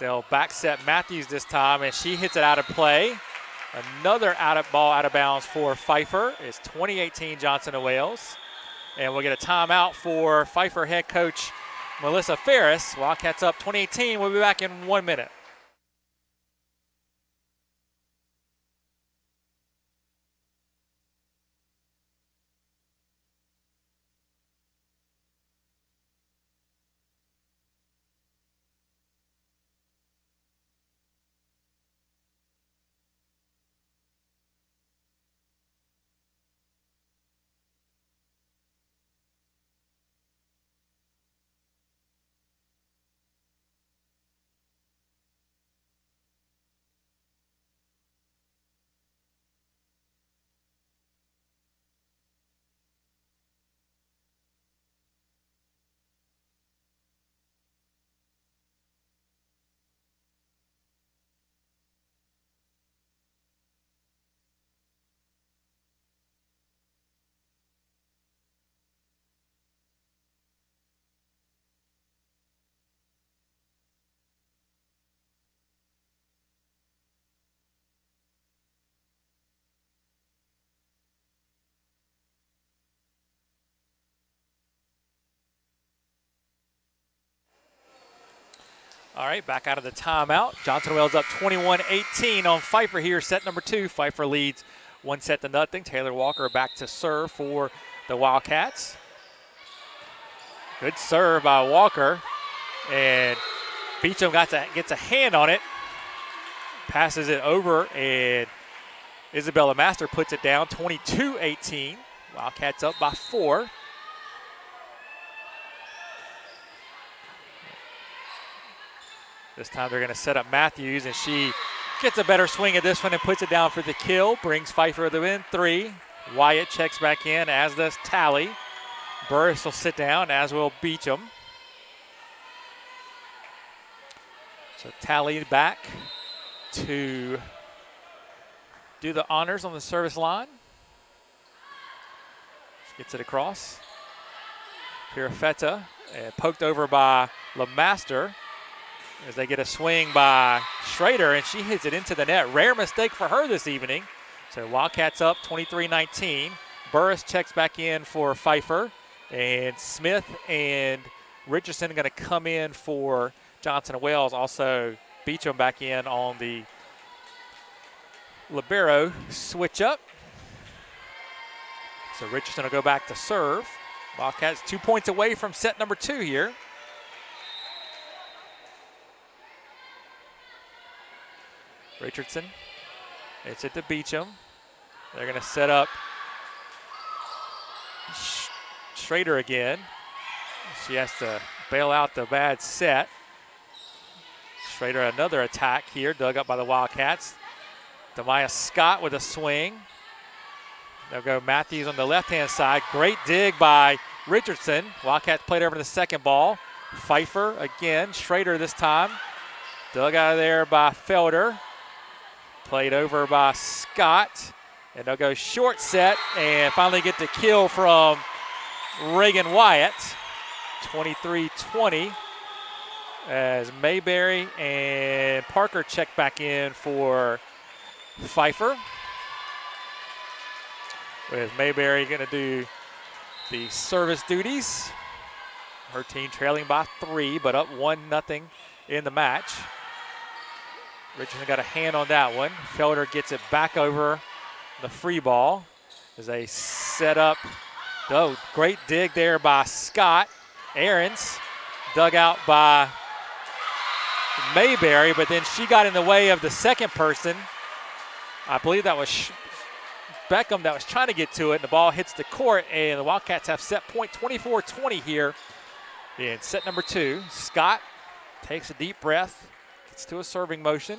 They'll back set Matthews this time, and she hits it out of play. Another ball out of bounds for Pfeiffer. It's 20-18 Johnson and Wales. And we'll get a timeout for Pfeiffer head coach Melissa Ferris. Wildcats up 20-18. We'll be back in 1 minute. All right, back out of the timeout. Johnson Wells up 21-18 on Pfeiffer here, set number 2. Pfeiffer leads 1-0. Taylor Walker back to serve for the Wildcats. Good serve by Walker, and Beecham gets a hand on it, passes it over, and Isabella Master puts it down, 22-18. Wildcats up by 4. This time they're going to set up Matthews, and she Gets a better swing at this one and puts it down for the kill. Brings Pfeiffer to the win, 3. Wyatt checks back in, as does Tally. Burris will sit down, as will Beecham. So Tally back to do the honors on the service line. Gets it across. Pirafetta, poked over by LeMaster as they get a swing by Schrader, and she hits it into the net. Rare mistake for her this evening. So Wildcats up 23-19. Burris checks back in for Pfeiffer, and Smith and Richardson are going to come in for Johnson & Wales. Also Beecham back in on the libero switch up. So Richardson will go back to serve. Wildcats 2 points away from set number 2 here. Richardson, it's it to Beecham. They're going to set up Schrader again. She has to bail out the bad set. Schrader, another attack here, dug up by the Wildcats. Demaya Scott with a swing. They'll go Matthews on the left-hand side. Great dig by Richardson. Wildcats played over to the second ball. Pfeiffer again. Schrader this time. Dug out of there by Felder. Played over by Scott. And they'll go short set and finally get the kill from Reagan Wyatt. 23-20 as Mayberry and Parker check back in for Pfeiffer. With Mayberry going to do the service duties. Her team trailing by 3, but up 1-0 in the match. Richardson got a hand on that one. Felder gets it back over the free ball as they set up. Oh, great dig there by Scott. Ahrens dug out by Mayberry, but then she got in the way of the second person. I believe that was Beckham that was trying to get to it, and the ball hits the court, and the Wildcats have set point 24-20 here in set number 2. Scott takes a deep breath, gets to a serving motion,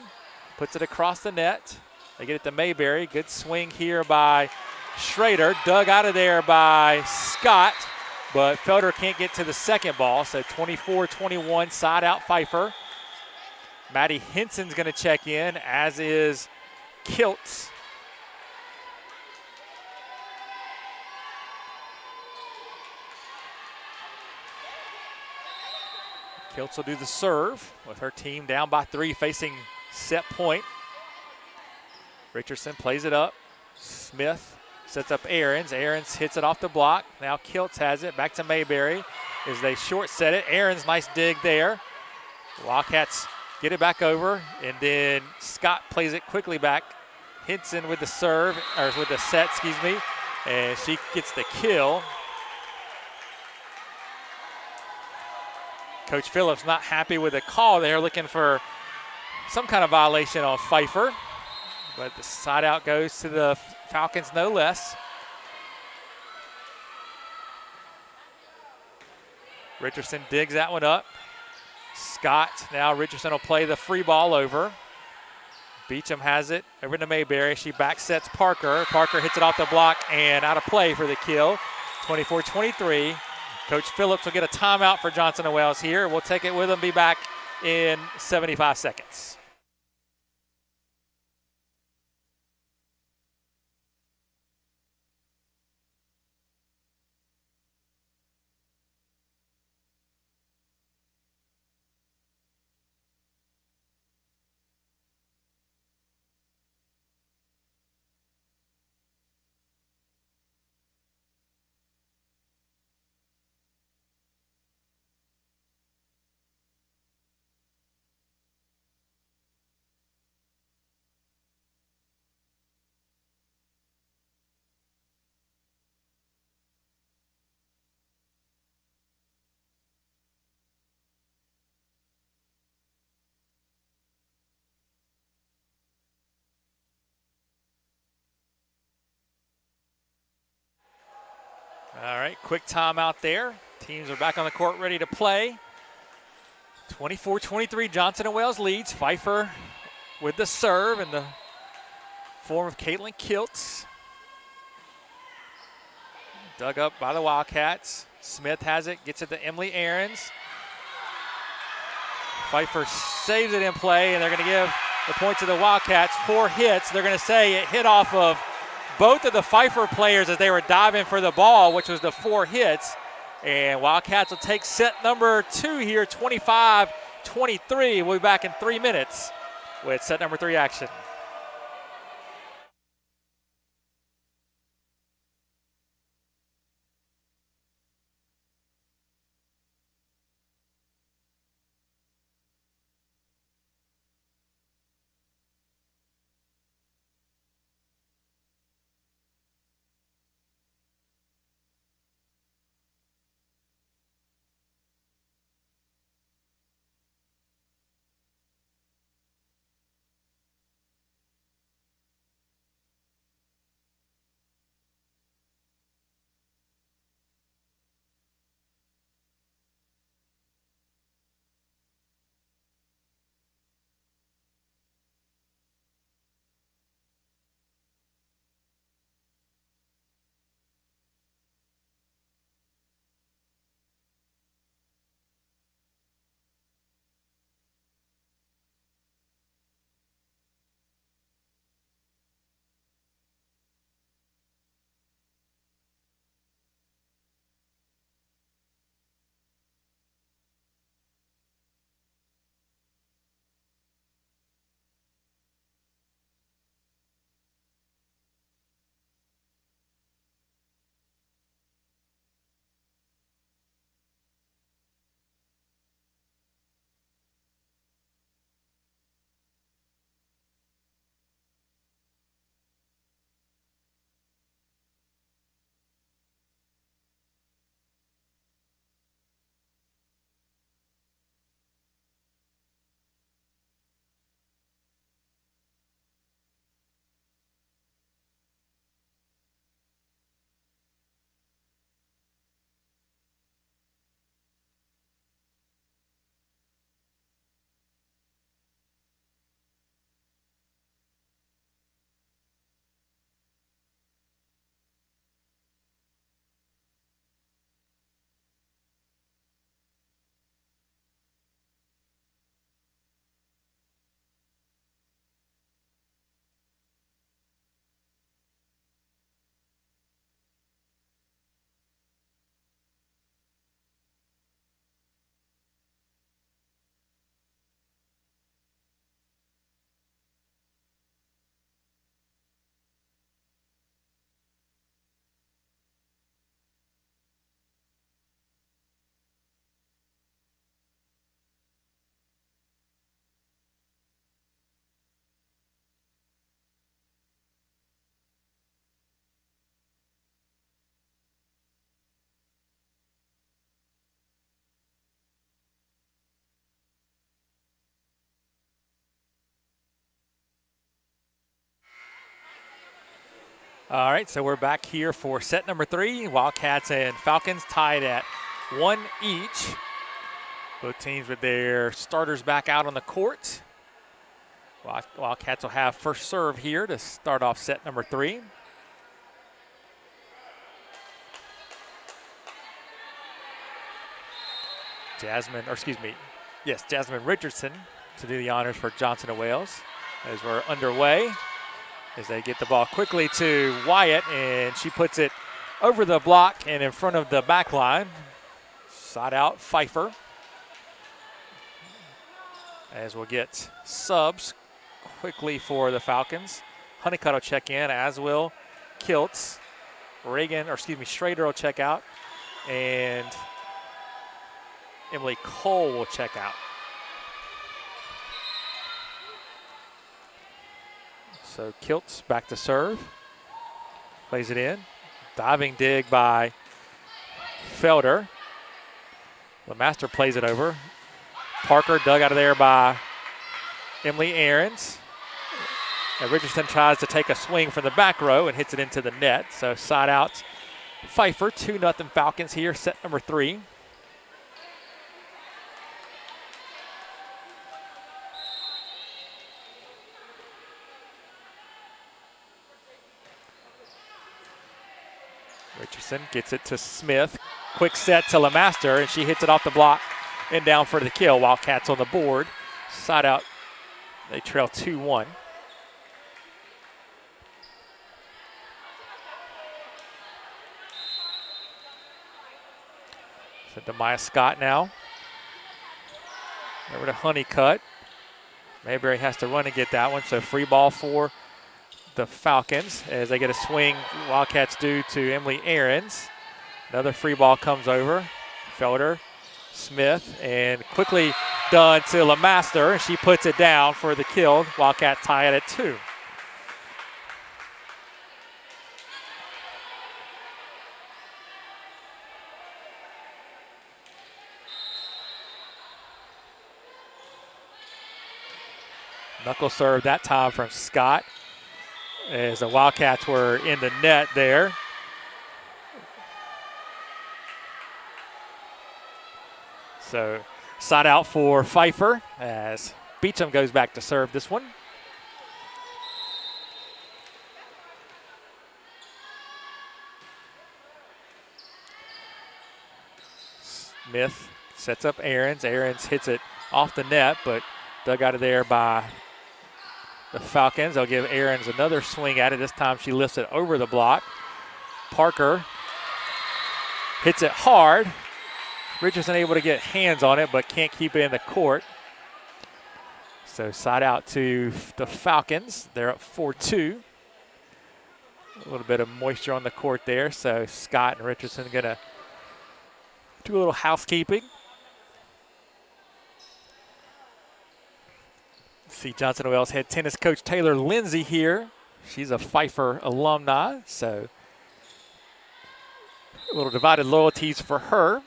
puts it across the net. They get it to Mayberry. Good swing here by Schrader. Dug out of there by Scott, but Felder can't get to the second ball, so 24-21, side out Pfeiffer. Maddie Henson's going to check in, as is Kiltz. Kiltz will do the serve with her team down by 3, facing set point. Richardson plays it up. Smith sets up Ahrens. Ahrens hits it off the block. Now Kiltz has it. Back to Mayberry as they short set it. Ahrens, nice dig there. Wildcats get it back over, and then Scott plays it quickly back. Henson with the serve, or with the set, excuse me, and she gets the kill. Coach Phillips not happy with the call there, looking for some kind of violation on Pfeiffer. But the side out goes to the Falcons no less. Richardson digs that one up. Scott, now Richardson will play the free ball over. Beecham has it over to Mayberry. She back sets Parker. Parker hits it off the block and out of play for the kill. 24-23. Coach Phillips will get a timeout for Johnson & Wales here. We'll take it with him, be back in 75 seconds. All right, quick timeout there. Teams are back on the court ready to play. 24-23, Johnson & Wales leads. Pfeiffer with the serve in the form of Caitlin Kiltz. Dug up by the Wildcats. Smith has it, gets it to Emily Ahrens. Pfeiffer saves it in play, and they're going to give the point to the Wildcats. 4 hits. They're going to say it hit off of both of the Pfeiffer players as they were diving for the ball, which was the 4 hits. And Wildcats will take set number 2 here, 25-23. We'll be back in 3 minutes with set number 3 action. All right, so we're back here for set number 3. Wildcats and Falcons tied at 1 each. Both teams with their starters back out on the court. Wildcats will have first serve here to start off set number 3. Jasmine Richardson to do the honors for Johnson & Wales as we're underway. As they get the ball quickly to Wyatt, and she puts it over the block and in front of the back line. Side out Pfeiffer. As we'll get subs quickly for the Falcons. Honeycutt will check in, as will Kiltz. Schrader will check out, and Emily Cole will check out. So Kiltz back to serve. Plays it in. Diving dig by Felder. LeMaster plays it over. Parker dug out of there by Emily Ahrens. And Richardson tries to take a swing from the back row and hits it into the net. So side out Pfeiffer, 2-0 Falcons here, set number 3. Richardson gets it to Smith. Quick set to LeMaster, and she hits it off the block and down for the kill. Wildcats on the board. Side out. They trail 2-1. So Demaya Scott now. Over to Honeycutt. Mayberry has to run and get that one, so free ball for the Falcons as they get a swing. Wildcats do to Emily Ahrens. Another free ball comes over. Felder, Smith, and quickly done to LeMaster, and she puts it down for the kill. Wildcats tie it at 2. Knuckle serve that time from Scott as the Wildcats were in the net there. So side out for Pfeiffer as Beecham goes back to serve this one. Smith sets up Ahrens. Ahrens hits it off the net, but dug out of there by the Falcons. They'll give Ahrens another swing at it. This time she lifts it over the block. Parker hits it hard. Richardson able to get hands on it, but can't keep it in the court. So side out to the Falcons. They're up 4-2. A little bit of moisture on the court there. So Scott and Richardson going to do a little housekeeping. See Johnson Wales head tennis coach Taylor Lindsay here. She's a Pfeiffer alumni, so a little divided loyalties for her.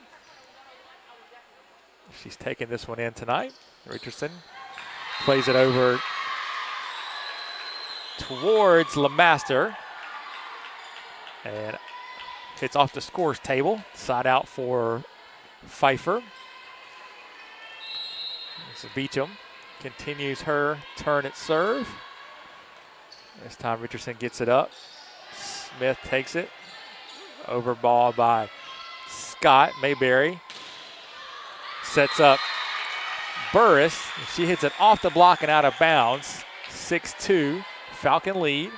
She's taking this one in tonight. Richardson plays it over towards LeMaster and hits off the scores table. Side out for Pfeiffer. This is Beecham. Continues her turn at serve. This time Richardson gets it up. Smith takes it. Over ball by Scott. Mayberry sets up Burris. She hits it off the block and out of bounds. 6-2, Falcon lead.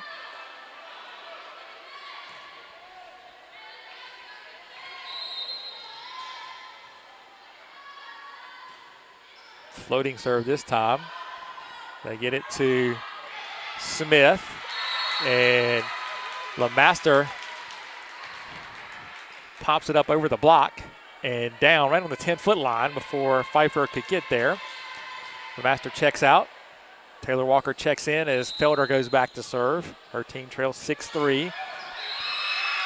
Floating serve this time. They get it to Smith, and LeMaster pops it up over the block and down right on the 10-foot line before Pfeiffer could get there. LeMaster checks out. Taylor Walker checks in as Felder goes back to serve. Her team trails 6-3.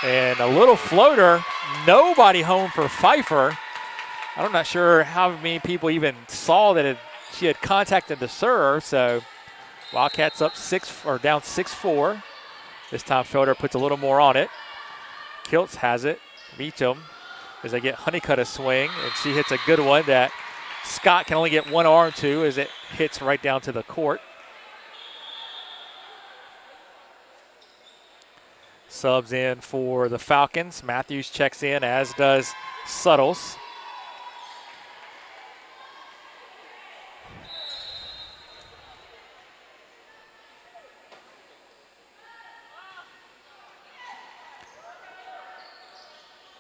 And a little floater, nobody home for Pfeiffer. I'm not sure how many people even saw that she had contacted the serve. So Wildcats up down 6-4. This time Felder puts a little more on it. Kiltz has it. Beecham as they get Honeycutt a swing, and she hits a good one that Scott can only get one arm to as it hits right down to the court. Subs in for the Falcons. Matthews checks in, as does Suttles.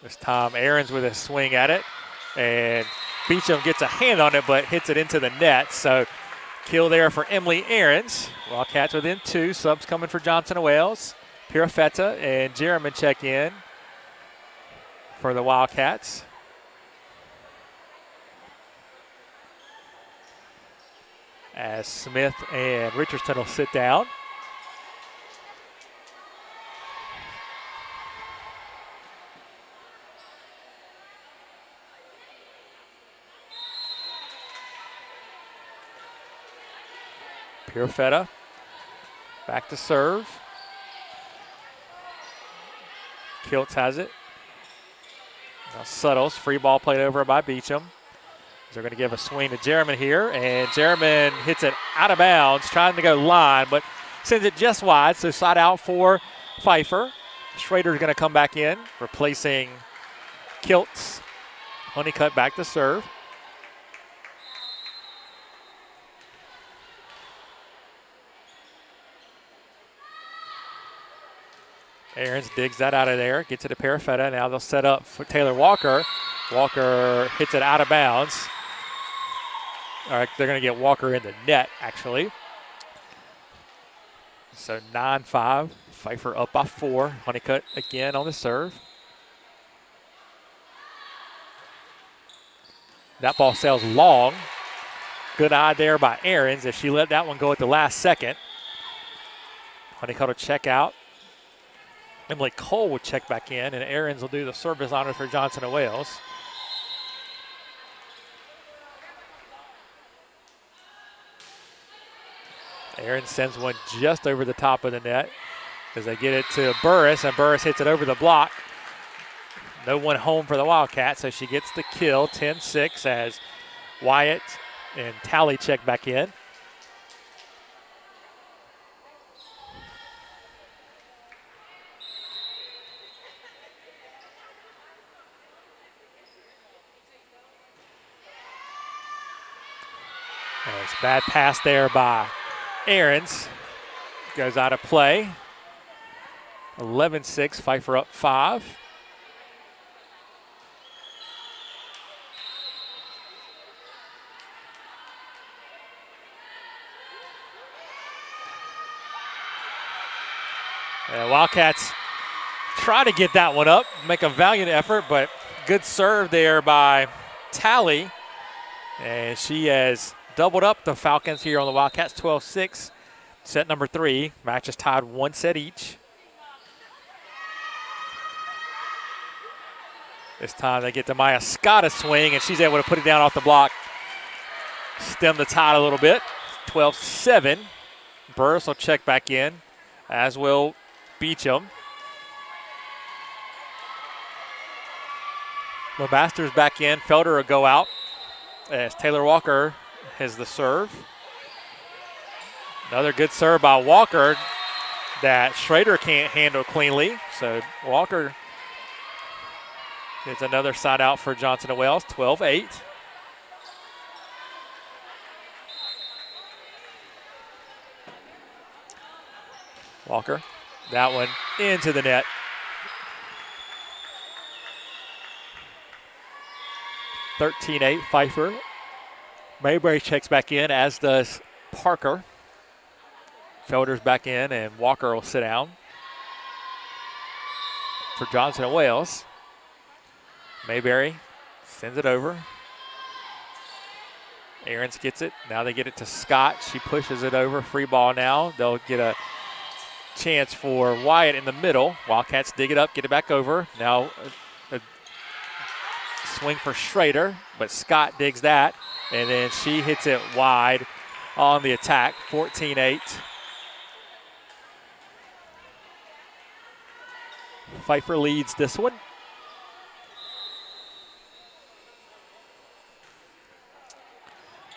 This time Ahrens with a swing at it, and Beecham gets a hand on it but hits it into the net. So kill there for Emily Ahrens. Wildcats within 2. Subs coming for Johnson Wales. Pirafetta and Jerriman check in for the Wildcats. As Smith and Richardson will sit down. Pirafetta back to serve. Kiltz has it. Now Suttles, free ball played over by Beecham. They're going to give a swing to Jerriman here, and Jerriman hits it out of bounds, trying to go line, but sends it just wide, so side out for Pfeiffer. Schrader's going to come back in, replacing Kiltz. Honeycutt back to serve. Ahrens digs that out of there, gets it to Pfeiffer. Now they'll set up for Taylor Walker. Walker hits it out of bounds. All right, they're going to get Walker in the net, actually. So 9-5. Pfeiffer up by 4. Honeycutt again on the serve. That ball sails long. Good eye there by Ahrens as she let that one go at the last second. Honeycutt will check out. Emily Cole will check back in, and Ahrens will do the service honors for Johnson & Wales. Ahrens sends one just over the top of the net as they get it to Burris, and Burris hits it over the block. No one home for the Wildcats, so she gets the kill, 10-6, as Wyatt and Talley check back in. It's a bad pass there by Ahrens. Goes out of play. 11-6, Pfeiffer up 5. And Wildcats try to get that one up, make a valiant effort, but good serve there by Talley. And she has doubled up the Falcons here on the Wildcats, 12-6. Set number 3. Match is tied 1 set each. This time they get to Maya Scott a swing, and she's able to put it down off the block. Stem the tide a little bit. 12-7. Burris will check back in, as will Beecham. The Masters back in. Felder will go out as Taylor Walker has the serve. Another good serve by Walker that Schrader can't handle cleanly. So Walker gets another side out for Johnson & Wales, 12-8. Walker, that one into the net. (13-8) Pfeiffer. Mayberry checks back in, as does Parker. Felder's back in, and Walker will sit down for Johnson & Wales. Mayberry sends it over. Ahrens gets it. Now they get it to Scott. She pushes it over. Free ball now. They'll get a chance for Wyatt in the middle. Wildcats dig it up, get it back over. Now a swing for Schrader, but Scott digs that, and then she hits it wide on the attack, 14-8. Pfeiffer leads this one.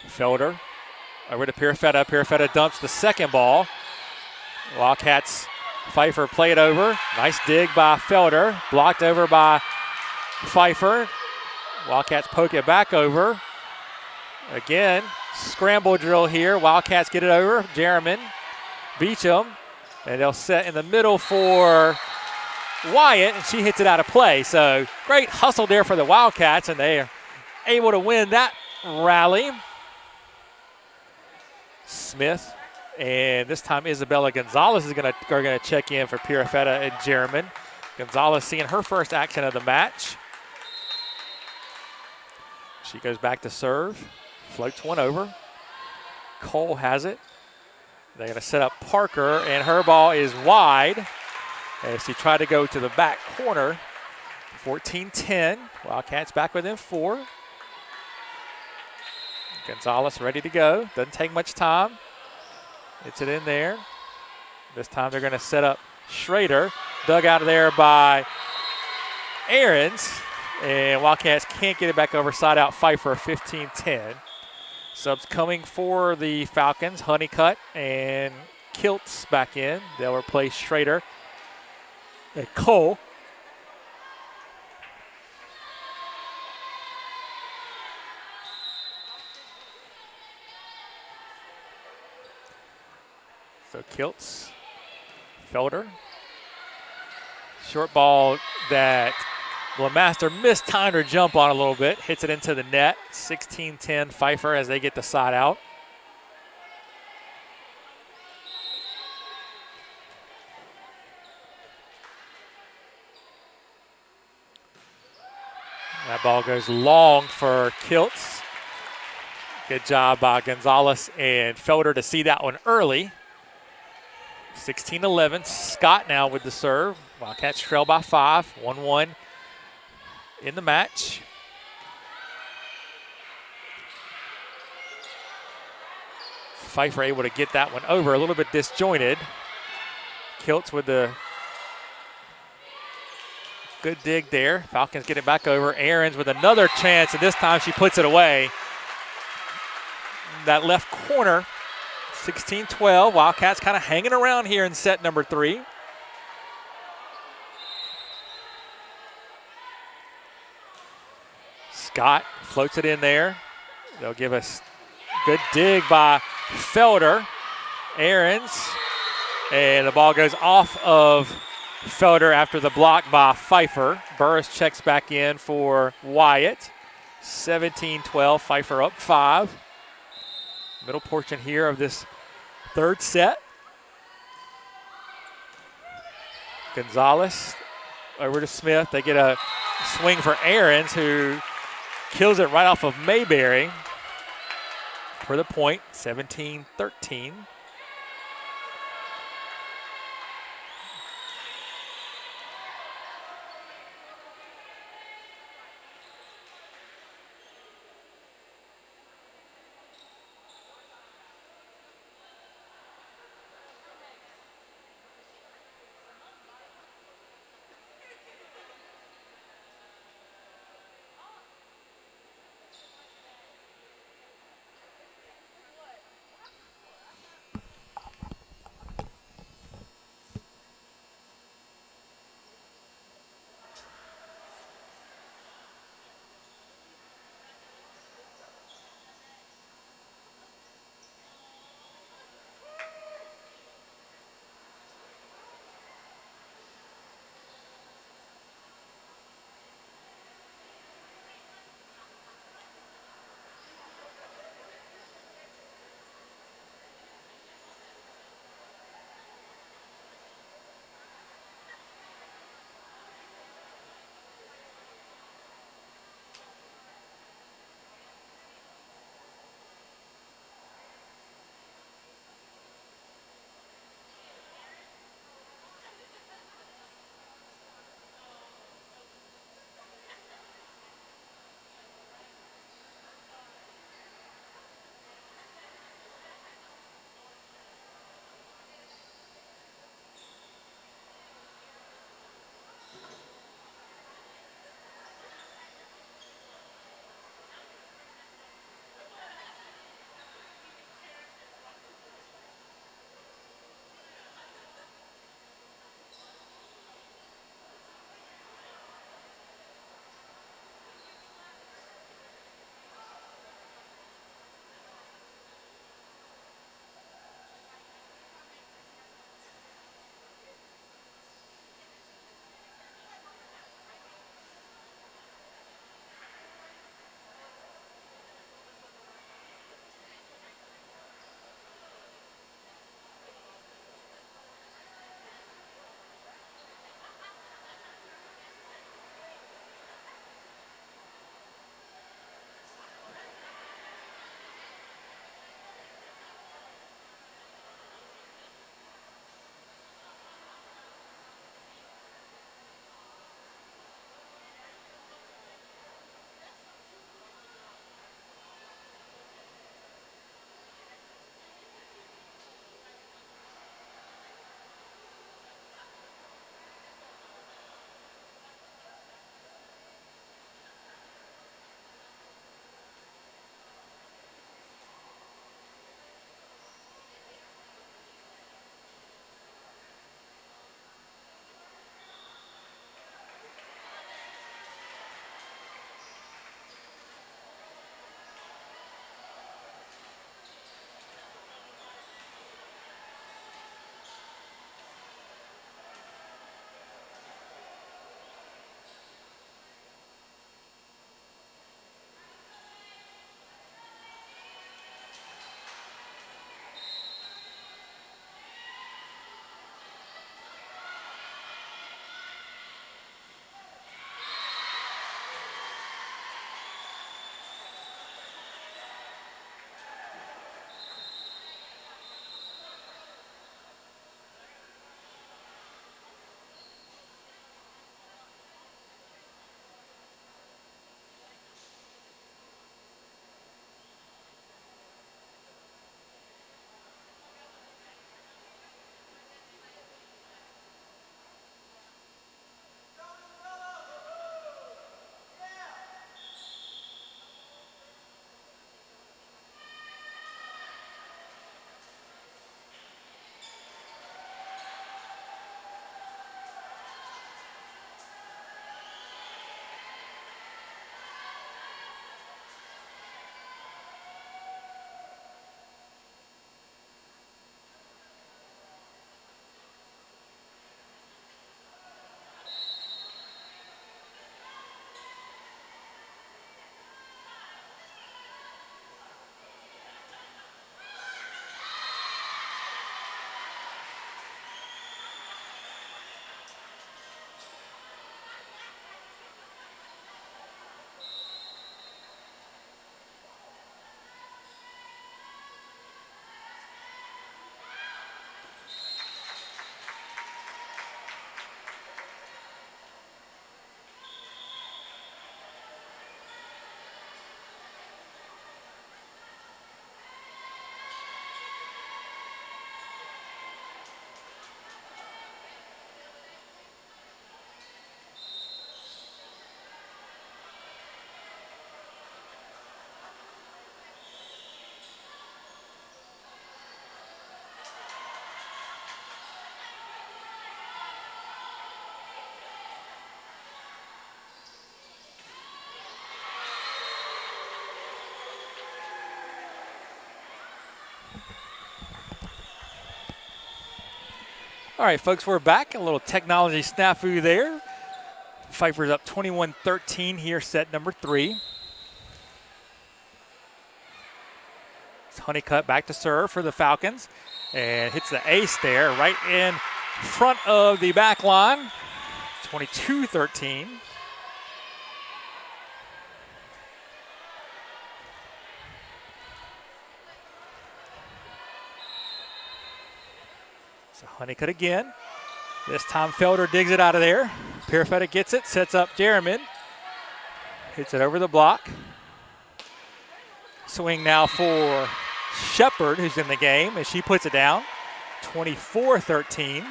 Felder over to Pfeiffer. Pfeiffer dumps the second ball. Wildcats, Pfeiffer play it over. Nice dig by Felder. Blocked over by Pfeiffer. Wildcats poke it back over. Again, scramble drill here. Wildcats get it over. Jerriman, Beecham, and they'll set in the middle for Wyatt, and she hits it out of play. So great hustle there for the Wildcats, and they are able to win that rally. Smith, and this time Isabella Gonzalez is going to check in for Purafetta and Jerriman. Gonzalez seeing her first action of the match. She goes back to serve, floats one over. Cole has it. They're going to set up Parker, and her ball is wide as she tried to go to the back corner. 14-10. Wildcats back within 4. Gonzalez ready to go. Doesn't take much time. Gets it in there. This time they're going to set up Schrader. Dug out of there by Ahrens. And Wildcats can't get it back over. Side out Pfeiffer, 15-10. Subs coming for the Falcons. Honeycutt and Kiltz back in. They'll replace Schrader. And Cole. So Kiltz, Felder. Short ball that LeMaster mistimed her jump on a little bit. Hits it into the net. 16-10 Pfeiffer as they get the side out. That ball goes long for Kiltz. Good job by Gonzalez and Felder to see that one early. 16-11. Scott now with the serve. Wildcats trail by 5. 1-1 in the match. Pfeiffer able to get that one over. A little bit disjointed. Kiltz with the good dig there. Falcons get it back over. Aarons with another chance, and this time she puts it away. That left corner, 16-12. Wildcats kind of hanging around here in set number 3. Scott floats it in there. They'll give us good dig by Felder. Aarons, and the ball goes off of Felder after the block by Pfeiffer. Burris checks back in for Wyatt. 17-12, Pfeiffer up 5. Middle portion here of this third set. Gonzalez over to Smith. They get a swing for Aarons, who kills it right off of Mayberry for the point, 17-13. All right, folks, we're back. A little technology snafu there. Pfeiffer's up 21-13 here, set number 3. It's Honeycutt back to serve for the Falcons and hits the ace there right in front of the back line. 22-13. So Honeycutt again. This time Felder digs it out of there. Perfetta gets it, sets up Jerriman. Hits it over the block. Swing now for Shepard, who's in the game, as she puts it down. 24-13.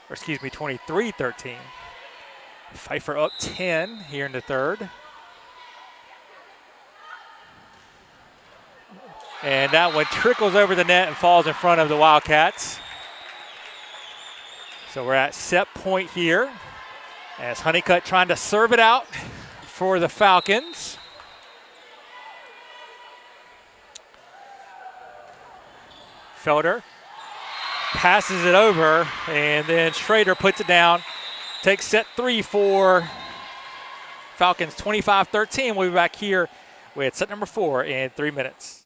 Or excuse me, 23-13. Pfeiffer up 10 here in the third. And that one trickles over the net and falls in front of the Wildcats. So we're at set point here as Honeycutt trying to serve it out for the Falcons. Felder passes it over, and then Schrader puts it down. Takes set 3 for Falcons, 25-13. We'll be back here with set number 4 in 3 minutes.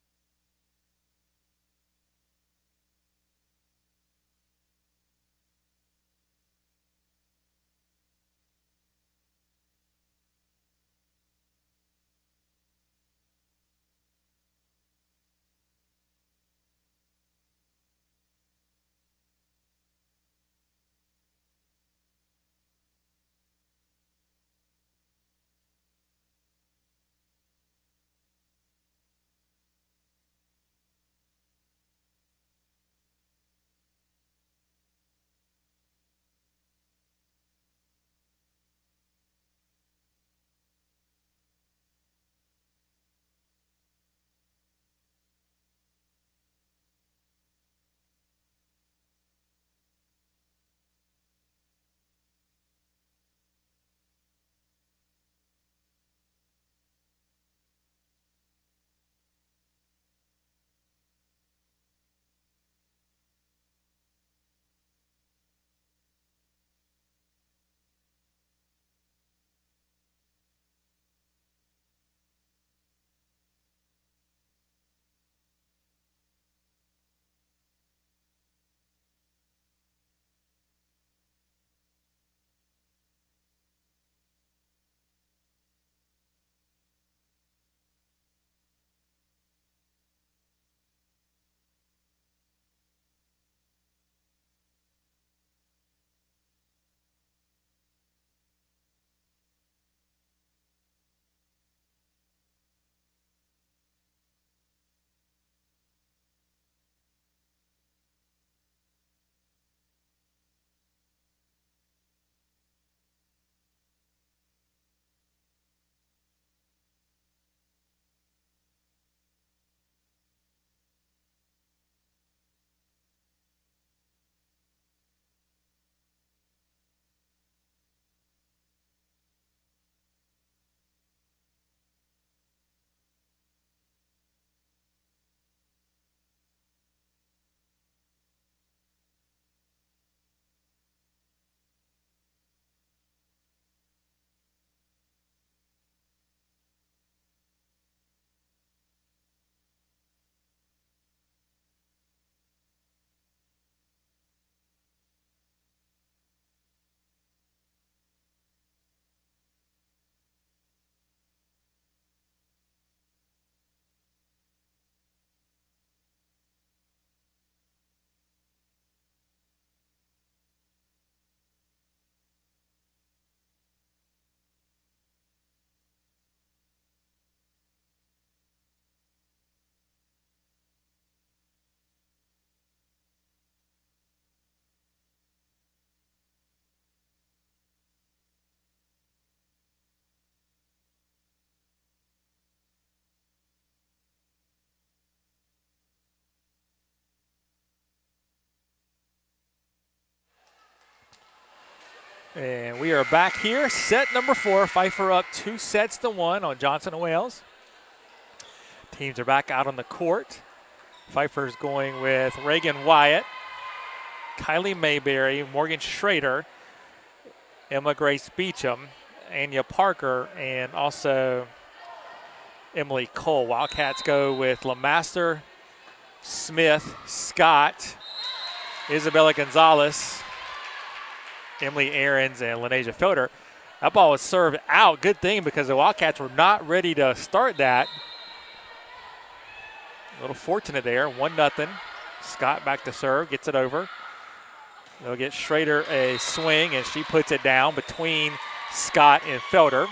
And we are back here, set number 4. Pfeiffer up 2-1 on Johnson and Wales. Teams are back out on the court. Pfeiffer's going with Reagan Wyatt, Kylie Mayberry, Morgan Schrader, Emma Grace Beecham, Anya Parker, and also Emily Cole. Wildcats go with LeMaster, Smith, Scott, Isabella Gonzalez, Emily Ahrens, and Lenasia Felder. That ball was served out. Good thing because the Wildcats were not ready to start that. A little fortunate there. 1-0. Scott back to serve, gets it over. They'll get Schrader a swing, and she puts it down between Scott and Felder.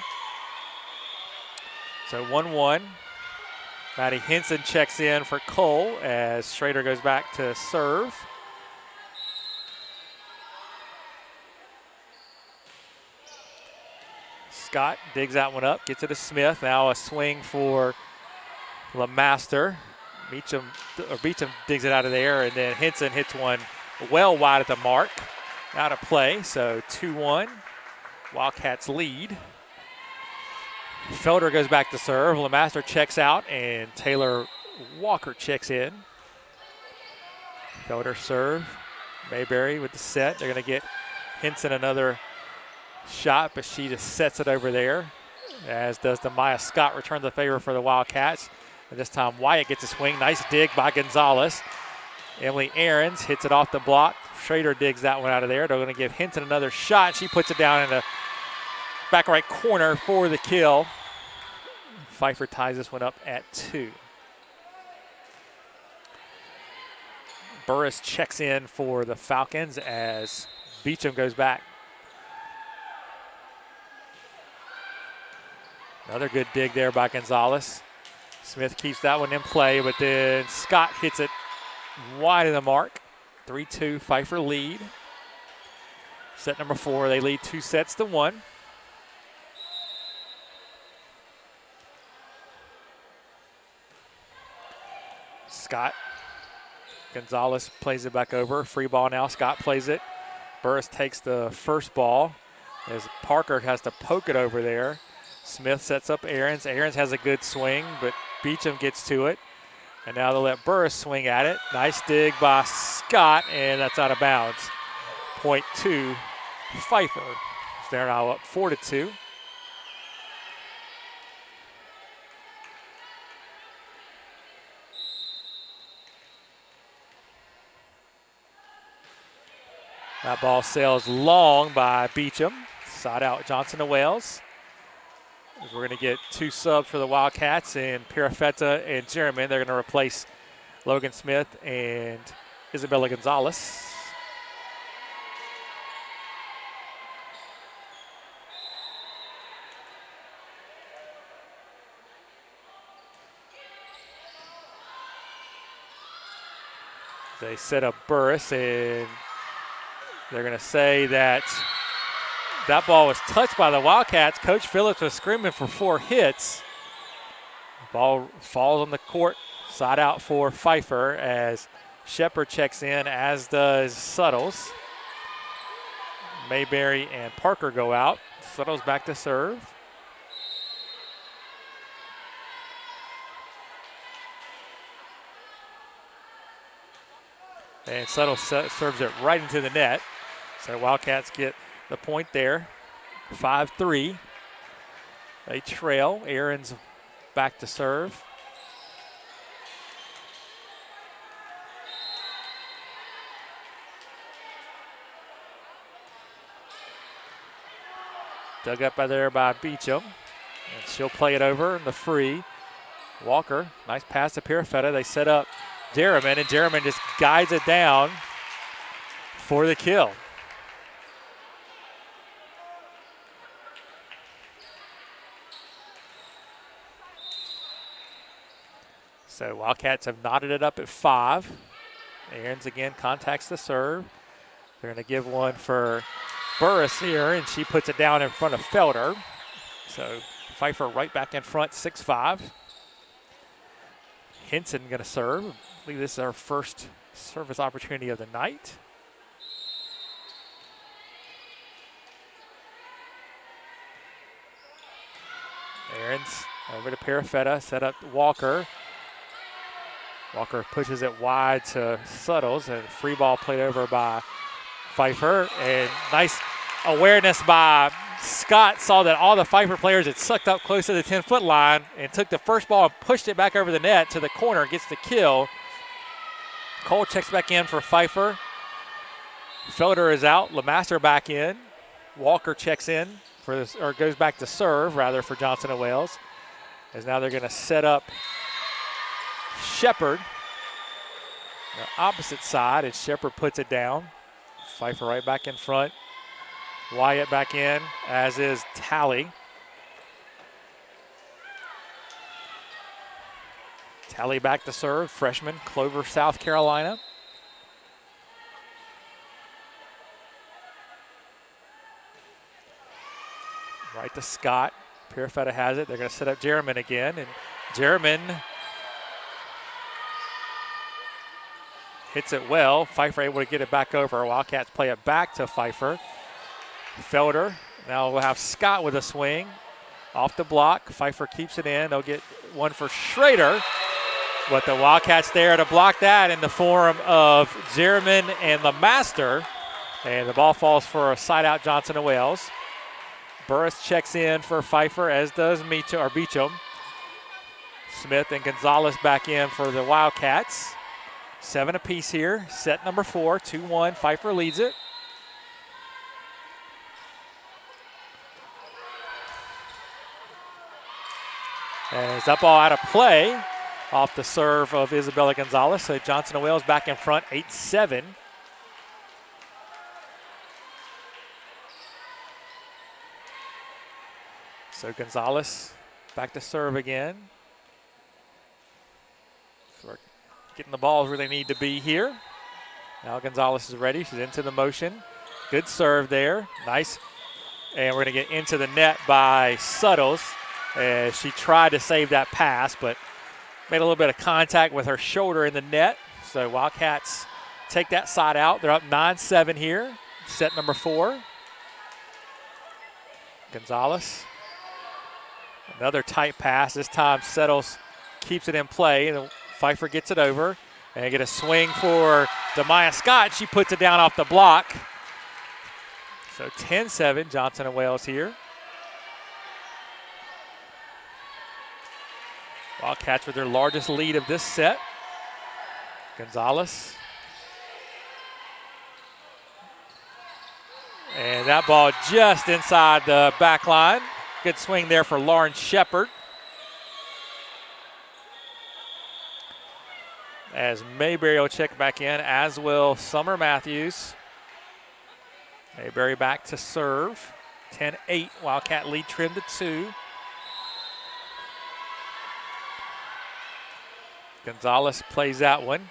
So 1-1. Maddie Henson checks in for Cole as Schrader goes back to serve. Scott digs that one up, gets it to Smith. Now a swing for LeMaster. Beecham digs it out of there, and then Henson hits one well wide at the mark. Out of play, so 2-1. Wildcats lead. Felder goes back to serve. LeMaster checks out, and Taylor Walker checks in. Felder serve. Mayberry with the set. They're going to get Henson another shot, but she just sets it over there, as does Demaya Scott. Return the favor for the Wildcats. And this time Wyatt gets a swing. Nice dig by Gonzalez. Emily Ahrens hits it off the block. Schrader digs that one out of there. They're going to give Henson another shot. She puts it down in the back right corner for the kill. Pfeiffer ties this one up at 2. Burris checks in for the Falcons as Beecham goes back. Another good dig there by Gonzalez. Smith keeps that one in play, but then Scott hits it wide of the mark. 3-2 Pfeiffer lead. Set number 4, they lead 2-1. Scott. Gonzalez plays it back over. Free ball now. Scott plays it. Burris takes the first ball as Parker has to poke it over there. Smith sets up Ahrens. Ahrens has a good swing, but Beecham gets to it. And now they'll let Burris swing at it. Nice dig by Scott, and that's out of bounds. Point 2, Pfeiffer. They're now up 4-2. That ball sails long by Beecham. Side out Johnson to Wales. We're going to get 2 subs for the Wildcats, and Pirafetta and Jeremy. They're going to replace Logan Smith and Isabella Gonzalez. They set up Burris, and they're going to say that that ball was touched by the Wildcats. Coach Phillips was screaming for 4 hits. Ball falls on the court, side out for Pfeiffer as Shepard checks in, as does Suttles. Mayberry and Parker go out. Suttles back to serve. And Suttles serves it right into the net. So Wildcats get the point there, 5-3. They trail. Ahrens back to serve. Dug up by there by Beecham. And she'll play it over in the free. Walker, nice pass to Pirafetta. They set up Derriman, and Derriman just guides it down for the kill. So Wildcats have knotted it up at 5. Ahrens again contacts the serve. They're going to give one for Burris here, and she puts it down in front of Felder. So Pfeiffer right back in front, 6-5. Henson going to serve. I believe this is our first service opportunity of the night. Ahrens Over to Parafetta, set up Walker. Walker pushes it wide to Suttles, and free ball played over by Pfeiffer. And nice awareness by Scott. Saw that all the Pfeiffer players had sucked up close to the 10-foot line and took the first ball and pushed it back over the net to the corner, gets the kill. Cole checks back in for Pfeiffer. Felder is out, Lemaster back in. Walker checks in for this, or goes back to serve rather, for Johnson and Wales. As now they're going to set up Shepard, the opposite side, and Shepard puts it down. Pfeiffer right back in front. Wyatt back in, as is Talley. Talley back to serve, freshman, Clover, South Carolina. Right to Scott. Parafetta has it. They're going to set up Jerriman again, and Jerriman hits it well. Pfeiffer able to get it back over. Wildcats play it back to Pfeiffer. Felder. Now we'll have Scott with a swing. Off the block. Pfeiffer keeps it in. They'll get one for Schrader. But the Wildcats there to block that in the form of Jerriman and Lemaster. And the ball falls for a side out Johnson and Wales. Burris checks in for Pfeiffer, as does Beecham. Smith and Gonzalez back in for the Wildcats. 7 apiece here. Set number 4, 2-1. Pfeiffer leads it. And it's up ball out of play off the serve of Isabella Gonzalez. So Johnson and Wales back in front, 8-7. So Gonzalez back to serve again. So we're getting the balls where they need to be here. Now Gonzalez is ready. She's into the motion. Good serve there. Nice. And we're going to get into the net by Suttles. As she tried to save that pass, but made a little bit of contact with her shoulder in the net. So Wildcats take that side out. They're up 9-7 here. Set number 4. Gonzalez. Another tight pass. This time Settles keeps it in play. And Pfeiffer gets it over. And get a swing for Demaya Scott. She puts it down off the block. So 10-7, Johnson and Wales here. Wildcats with their largest lead of this set. Gonzalez. And that ball just inside the back line. Good swing there for Lauren Shepard. As Mayberry will check back in, as will Summer Matthews. Mayberry back to serve. 10-8, Wildcat lead trimmed to 2. Gonzalez plays that one.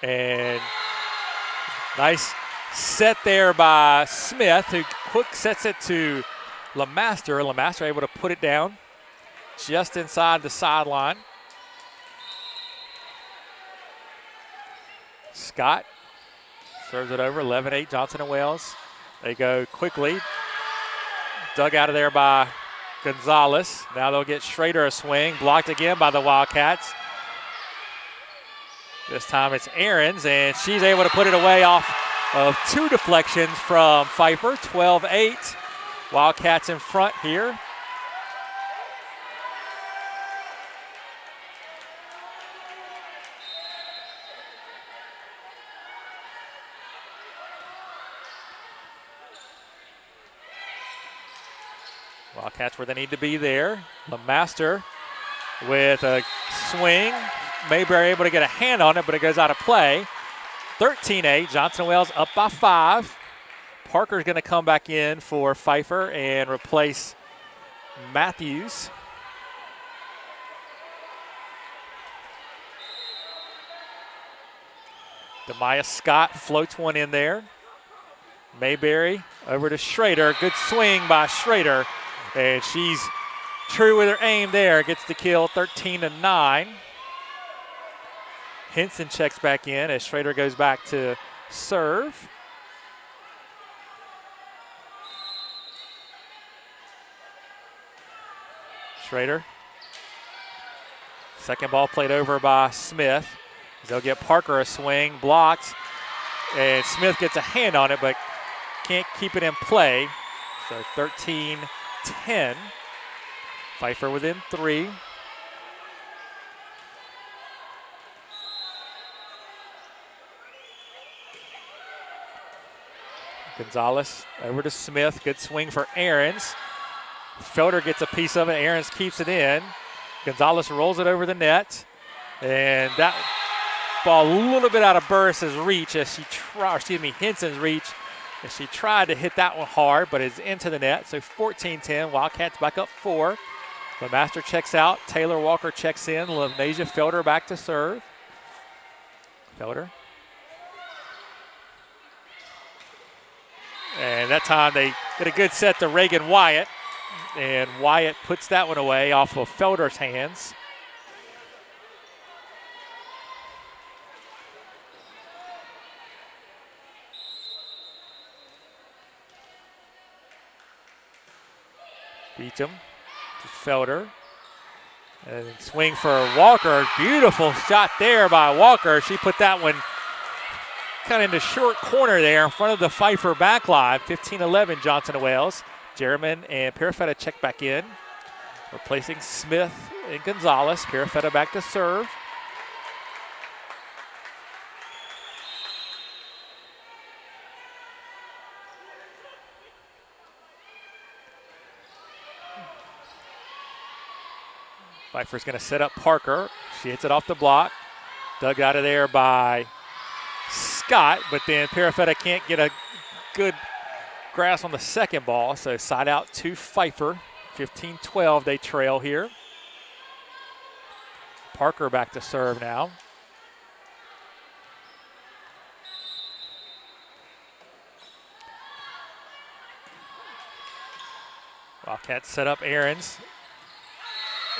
And nice set there by Smith, who quick sets it to Lemaster. Lemaster able to put it down just inside the sideline. Scott serves it over, 11-8, Johnson and Wales. They go quickly. Dug out of there by Gonzalez. Now they'll get Schrader a swing. Blocked again by the Wildcats. This time it's Aarons, and she's able to put it away off of 2 deflections from Pfeiffer. 12-8. Wildcats in front here. Wildcats where they need to be there. Lemaster with a swing. Mayberry able to get a hand on it, but it goes out of play. 13-8, Johnson Wales up by 5. Parker's going to come back in for Pfeiffer and replace Matthews. Demaya Scott floats one in there. Mayberry over to Schrader. Good swing by Schrader. And she's true with her aim there. Gets the kill, 13-9. Henson checks back in as Schrader goes back to serve. Schrader Second ball played over by Smith. They'll get Parker a swing, blocked, and Smith gets a hand on it, but can't keep it in play. So 13-10. Pfeiffer within 3. Gonzalez over to Smith. Good swing for Ahrens. Felder gets a piece of it. Ahrens keeps it in. Gonzalez rolls it over the net. And that ball a little bit out of Burris's reach as Henson's reach. And she tried to hit that one hard, but it's into the net. So 14-10. Wildcats back up 4. LeMaster checks out. Taylor Walker checks in. Lenasia Felder back to serve. Felder. And that time they get a good set to Reagan Wyatt. And Wyatt puts that one away off of Felder's hands. Beecham to Felder. And swing for Walker. Beautiful shot there by Walker. She put that one kind of in the short corner there in front of the Pfeiffer back line. 15-11 Johnson & Wales. Jerriman and Perifetta check back in. Replacing Smith and Gonzalez. Perifetta back to serve. Pfeiffer's going to set up Parker. She hits it off the block. Dug out of there by Scott, but then Perifetta can't get a good grasp on the second ball, so side out to Pfeiffer. 15-12 they trail here. Parker back to serve now. Wildcats set up Ahrens.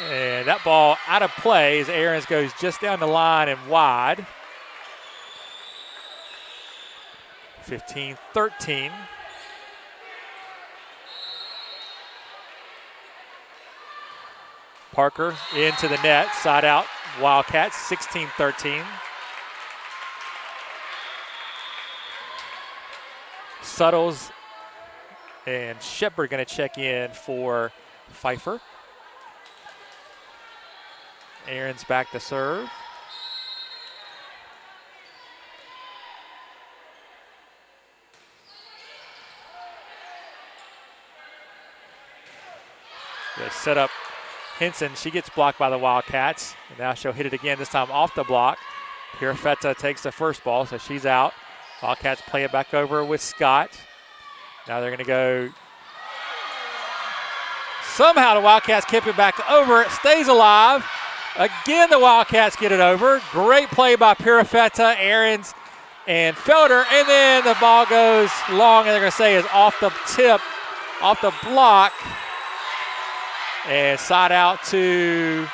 And that ball out of play as Ahrens goes just down the line and wide. 15-13. Parker into the net, side out, Wildcats, 16-13. Suttles and Shepard going to check in for Pfeiffer. Ahrens back to serve. They set up Henson. She gets blocked by the Wildcats. And now she'll hit it again, this time off the block. Perifetta takes the first ball, so she's out. Wildcats play it back over with Scott. Now they're going to go. Somehow the Wildcats keep it back over. It stays alive. Again, the Wildcats get it over. Great play by Perifetta, Ahrens, and Felder. And then the ball goes long, and they're going to say is off the tip, off the block. And side out to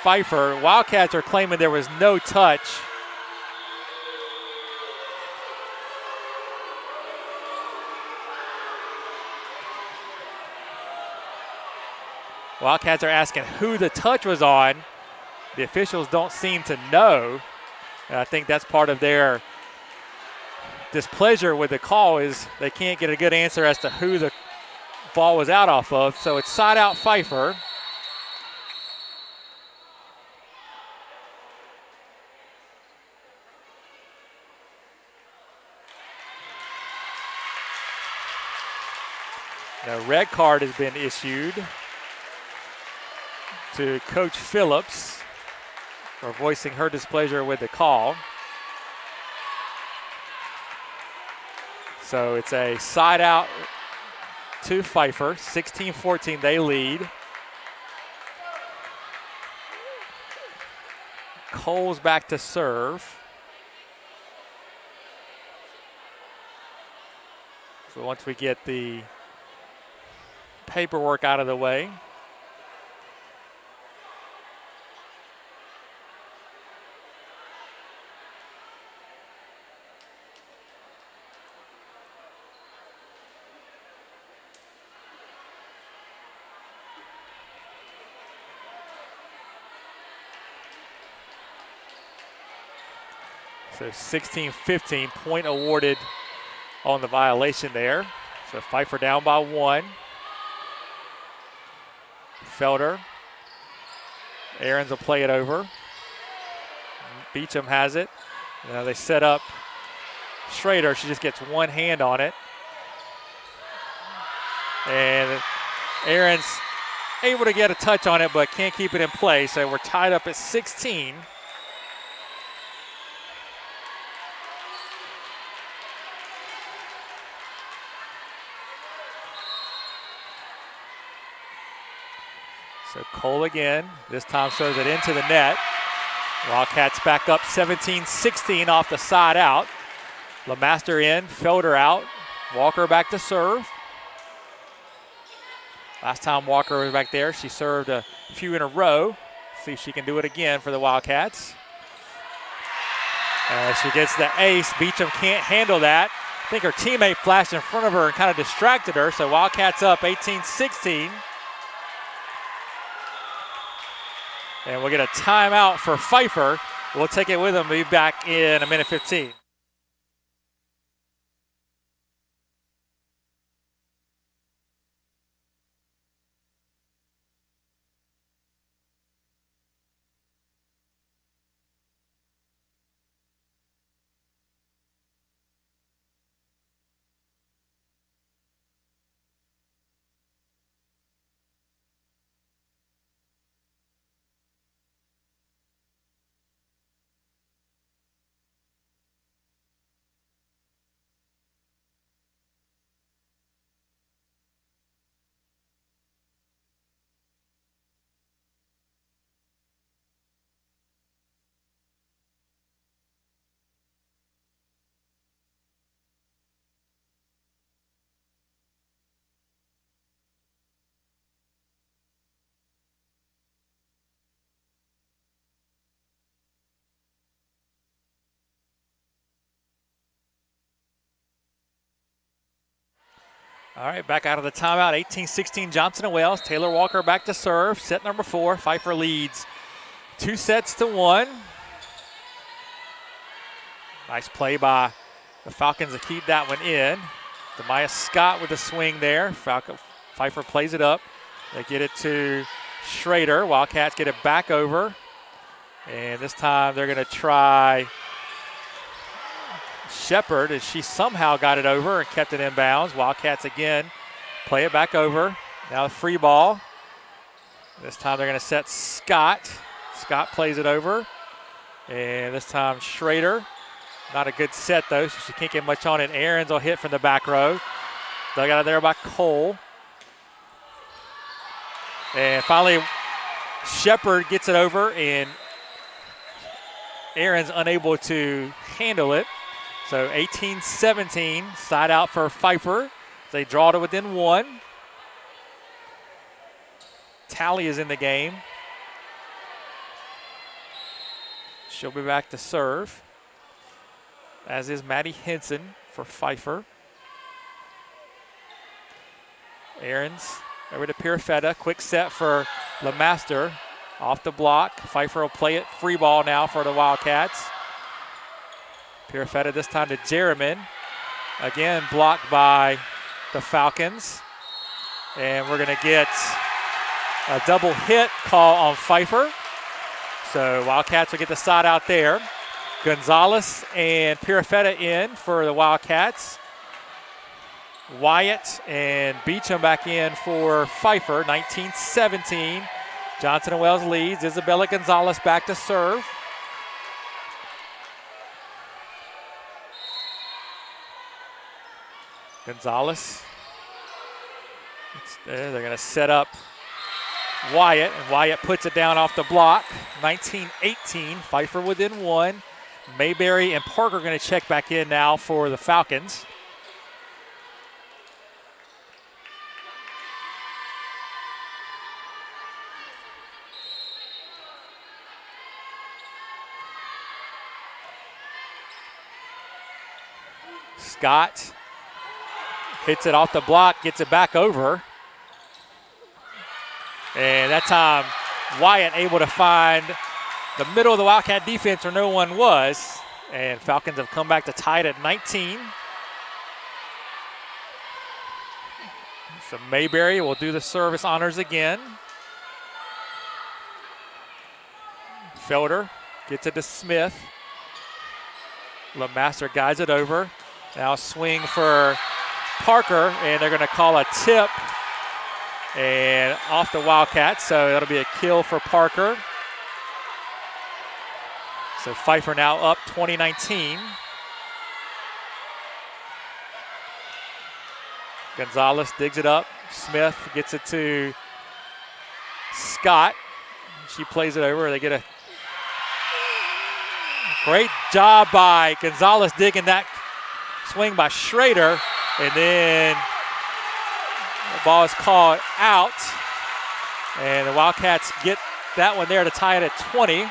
Pfeiffer. Wildcats are claiming there was no touch. Wildcats are asking who the touch was on. The officials don't seem to know. And I think that's part of their displeasure with the call is they can't get a good answer as to who the ball was out off of. So it's side out Pfeiffer. A red card has been issued to Coach Phillips for voicing her displeasure with the call. So it's a side out to Pfeiffer. 16-14 they lead. Cole's back to serve. So once we get the paperwork out of the way, So 16-15, point awarded on the violation there. So Pfeiffer down by 1. Felder. Ahrens will play it over. Beecham has it. Now they set up Schrader. She just gets one hand on it. And Ahrens able to get a touch on it, but can't keep it in play. So we're tied up at 16. So Cole again, this time serves it into the net. Wildcats back up 17-16 off the side out. LeMaster in, Felder out. Walker back to serve. Last time Walker was back there, she served a few in a row. See if she can do it again for the Wildcats. As she gets the ace, Beecham can't handle that. I think her teammate flashed in front of her and kind of distracted her, so Wildcats up 18-16. And we'll get a timeout for Pfeiffer. We'll take it with them. We'll be back in a minute 15. All right, back out of the timeout, 18-16 Johnson and Wales. Taylor Walker back to serve. Set number 4, Pfeiffer leads 2-1. Nice play by the Falcons to keep that one in. Demaya Scott with a swing there. Pfeiffer plays it up. They get it to Schrader. Wildcats get it back over. And this time they're going to try Shepard, as she somehow got it over and kept it in bounds. Wildcats again play it back over. Now a free ball. This time they're going to set Scott. Scott plays it over. And this time Schrader. Not a good set though, so she can't get much on it. Ahrens will hit from the back row. Dug out of there by Cole. And finally Shepard gets it over and Ahrens unable to handle it. So 18-17, side out for Pfeiffer. They draw to within 1. Tally is in the game. She'll be back to serve, as is Maddie Henson for Pfeiffer. Ahrens over to Pyrifetta. Quick set for LeMaster. Off the block. Pfeiffer will play it. Free ball now for the Wildcats. Pyrifetta this time to Jerriman. Again blocked by the Falcons. And we're going to get a double hit call on Pfeiffer. So Wildcats will get the side out there. Gonzalez and Pyrifetta in for the Wildcats. Wyatt and Beecham back in for Pfeiffer. 19-17. Johnson and Wales leads. Isabella Gonzalez back to serve. Gonzalez. They're going to set up Wyatt, and Wyatt puts it down off the block. 19-18, Pfeiffer within 1. Mayberry and Parker going to check back in now for the Falcons. Scott hits it off the block, gets it back over. And that time, Wyatt able to find the middle of the Wildcat defense where no one was And Falcons have come back to tie it at 19. So Mayberry will do the service honors again. Felder gets it to Smith. LeMaster guides it over. Now swing for Parker, and they're going to call a tip and off the Wildcats, so that'll be a kill for Parker. So Pfeiffer now up 20-19. Gonzalez digs it up. Smith gets it to Scott. She plays it over. They get a great job by Gonzalez digging that swing by Schrader, and then the ball is called out, and the Wildcats get that one there to tie it at 20.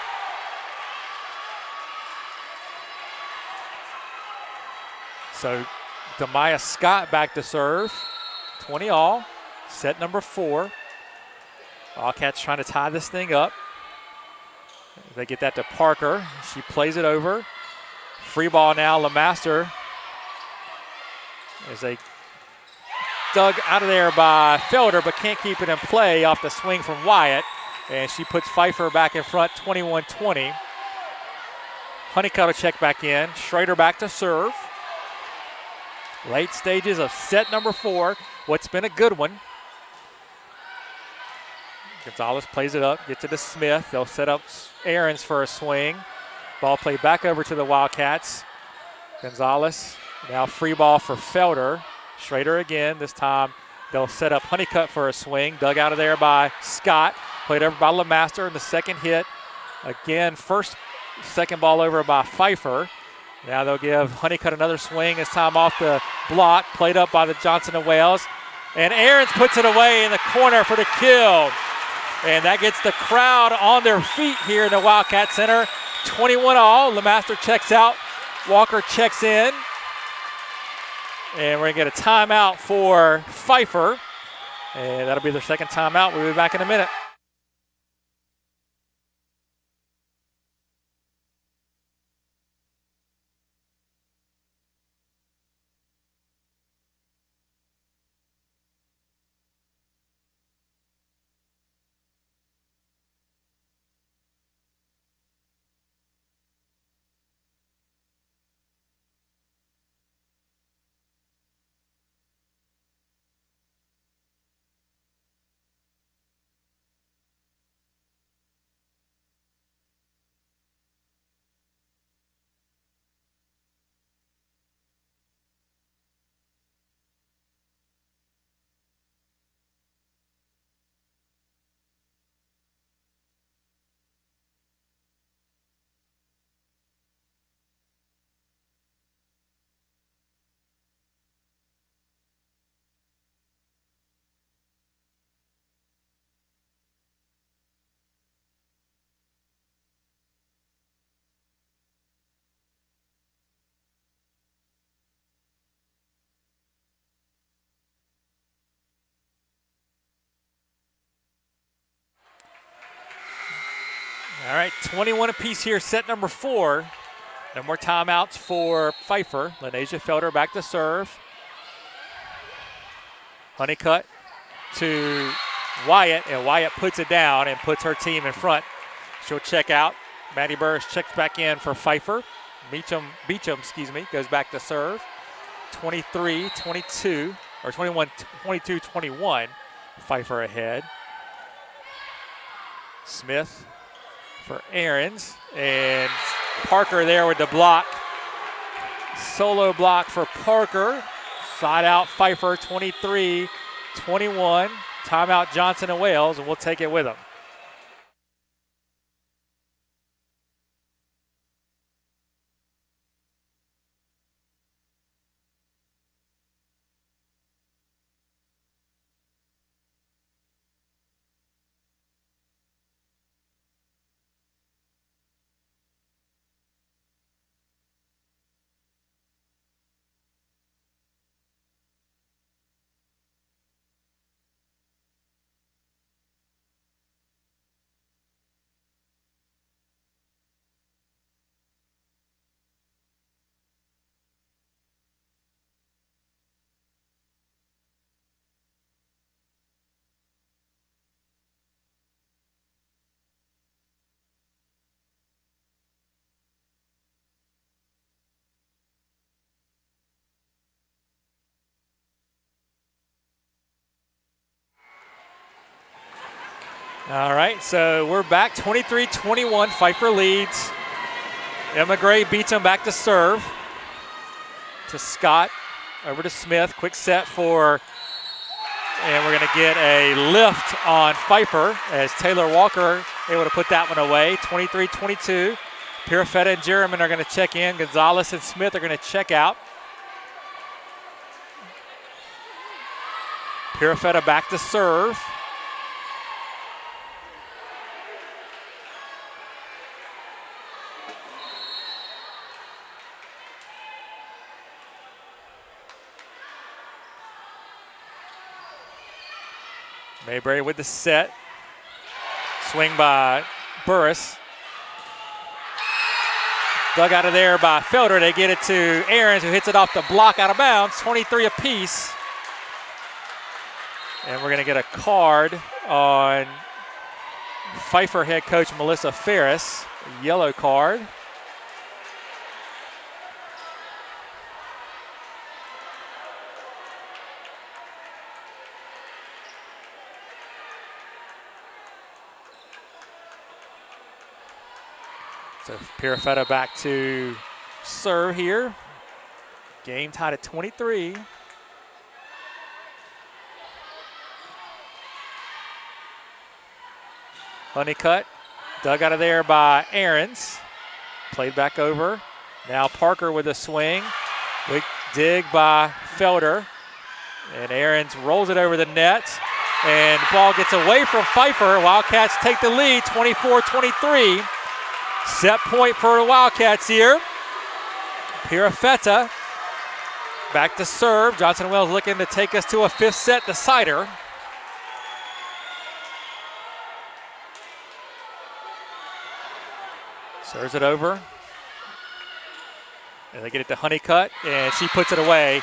So Demaya Scott back to serve. 20 all, set number 4. Wildcats trying to tie this thing up. They get that to Parker. She plays it over. Free ball now, LeMaster. As they dug out of there by Felder, but can't keep it in play off the swing from Wyatt. And she puts Pfeiffer back in front, 21-20. Honeycutt will check back in. Schrader back to serve. Late stages of set number 4. What's been a good one. Gonzalez plays it up, gets it to Smith. They'll set up Aarons for a swing. Ball played back over to the Wildcats. Gonzalez, now free ball for Felder. Schrader again. This time they'll set up Honeycutt for a swing. Dug out of there by Scott. Played over by LeMaster in the second hit. Again, second ball over by Pfeiffer. Now they'll give Honeycutt another swing, this time off the block, played up by the Johnson and Wales. And Aarons puts it away in the corner for the kill. And that gets the crowd on their feet here in the Wildcat Center. 21 all, LeMaster checks out, Walker checks in. And we're gonna get a timeout for Pfeiffer. And that'll be their second timeout. We'll be back in a minute. All right, 21 apiece here, set number 4. No more timeouts for Pfeiffer. Lenasia Felder back to serve. Honeycutt to Wyatt, and Wyatt puts it down and puts her team in front. She'll check out. Maddie Burris checks back in for Pfeiffer. Beecham, goes back to serve. 23-22, or 22-21. Pfeiffer ahead. Smith for Aarons, and Parker there with the block. Solo block for Parker. Side out Pfeiffer, 23-21. Timeout Johnson and Wales, and we'll take it with them. All right, so we're back 23-21. Pfeiffer leads. Emma Gray beats them back to serve. To Scott, over to Smith. Quick set for, and we're going to get a lift on Pfeiffer as Taylor Walker able to put that one away. 23-22. Pirafetta and Jerriman are going to check in. Gonzalez and Smith are going to check out. Pirafetta back to serve. Mayberry with the set. Swing by Burris. Dug out of there by Felder. They get it to Ahrens, who hits it off the block out of bounds. 23 apiece. And we're going to get a card on Pfeiffer head coach Melissa Ferris. A yellow card. So Pirafetta back to serve here. Game tied at 23. Honeycutt dug out of there by Ahrens. Played back over. Now Parker with a swing. Big dig by Felder. And Ahrens rolls it over the net. And the ball gets away from Pfeiffer. Wildcats take the lead, 24-23. Set point for the Wildcats here. Pirafetta back to serve. Johnson Wells looking to take us to a fifth set decider. Serves it over. And they get it to Honeycutt, and she puts it away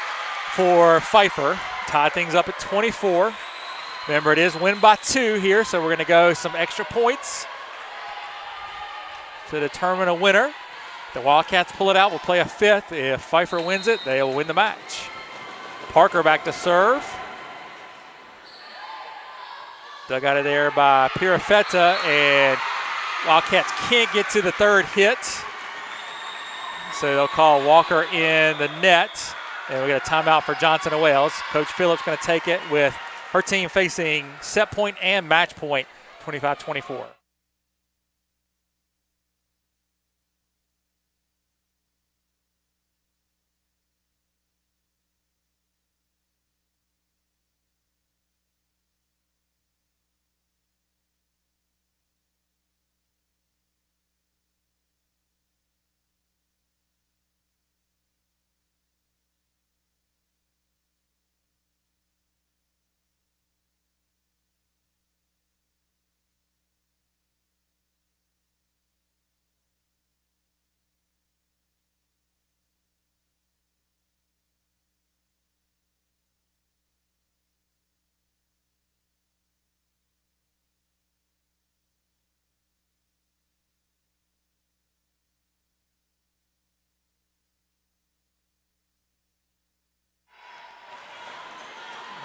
for Pfeiffer. Tie things up at 24. Remember, it is win by 2 here, so we're going to go some extra points to determine a winner. The Wildcats pull it out, we'll play a fifth. If Pfeiffer wins it, they will win the match. Parker back to serve. Dug out of there by Pirafetta, and Wildcats can't get to the third hit. So they'll call Walker in the net. And we got a timeout for Johnson & Wales. Coach Phillips going to take it with her team facing set point and match point, 25-24.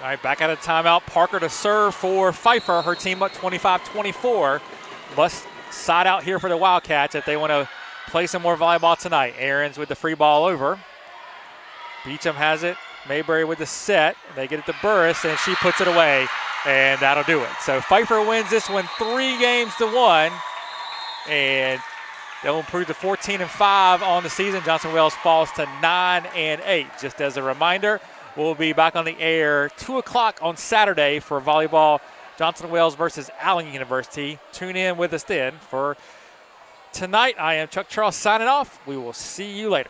All right, back out of timeout. Parker to serve for Pfeiffer. Her team up 25-24. Must side out here for the Wildcats if they want to play some more volleyball tonight. Ahrens with the free ball over. Beecham has it. Mayberry with the set. They get it to Burris, and she puts it away, and that'll do it. So Pfeiffer wins this one 3-1, and they'll improve to 14-5 on the season. Johnson Wells falls to 9-8. Just as a reminder, we'll be back on the air 2 o'clock on Saturday for volleyball, Johnson Wells versus Allen University. Tune in with us then. For tonight, I am Chuck Charles signing off. We will see you later.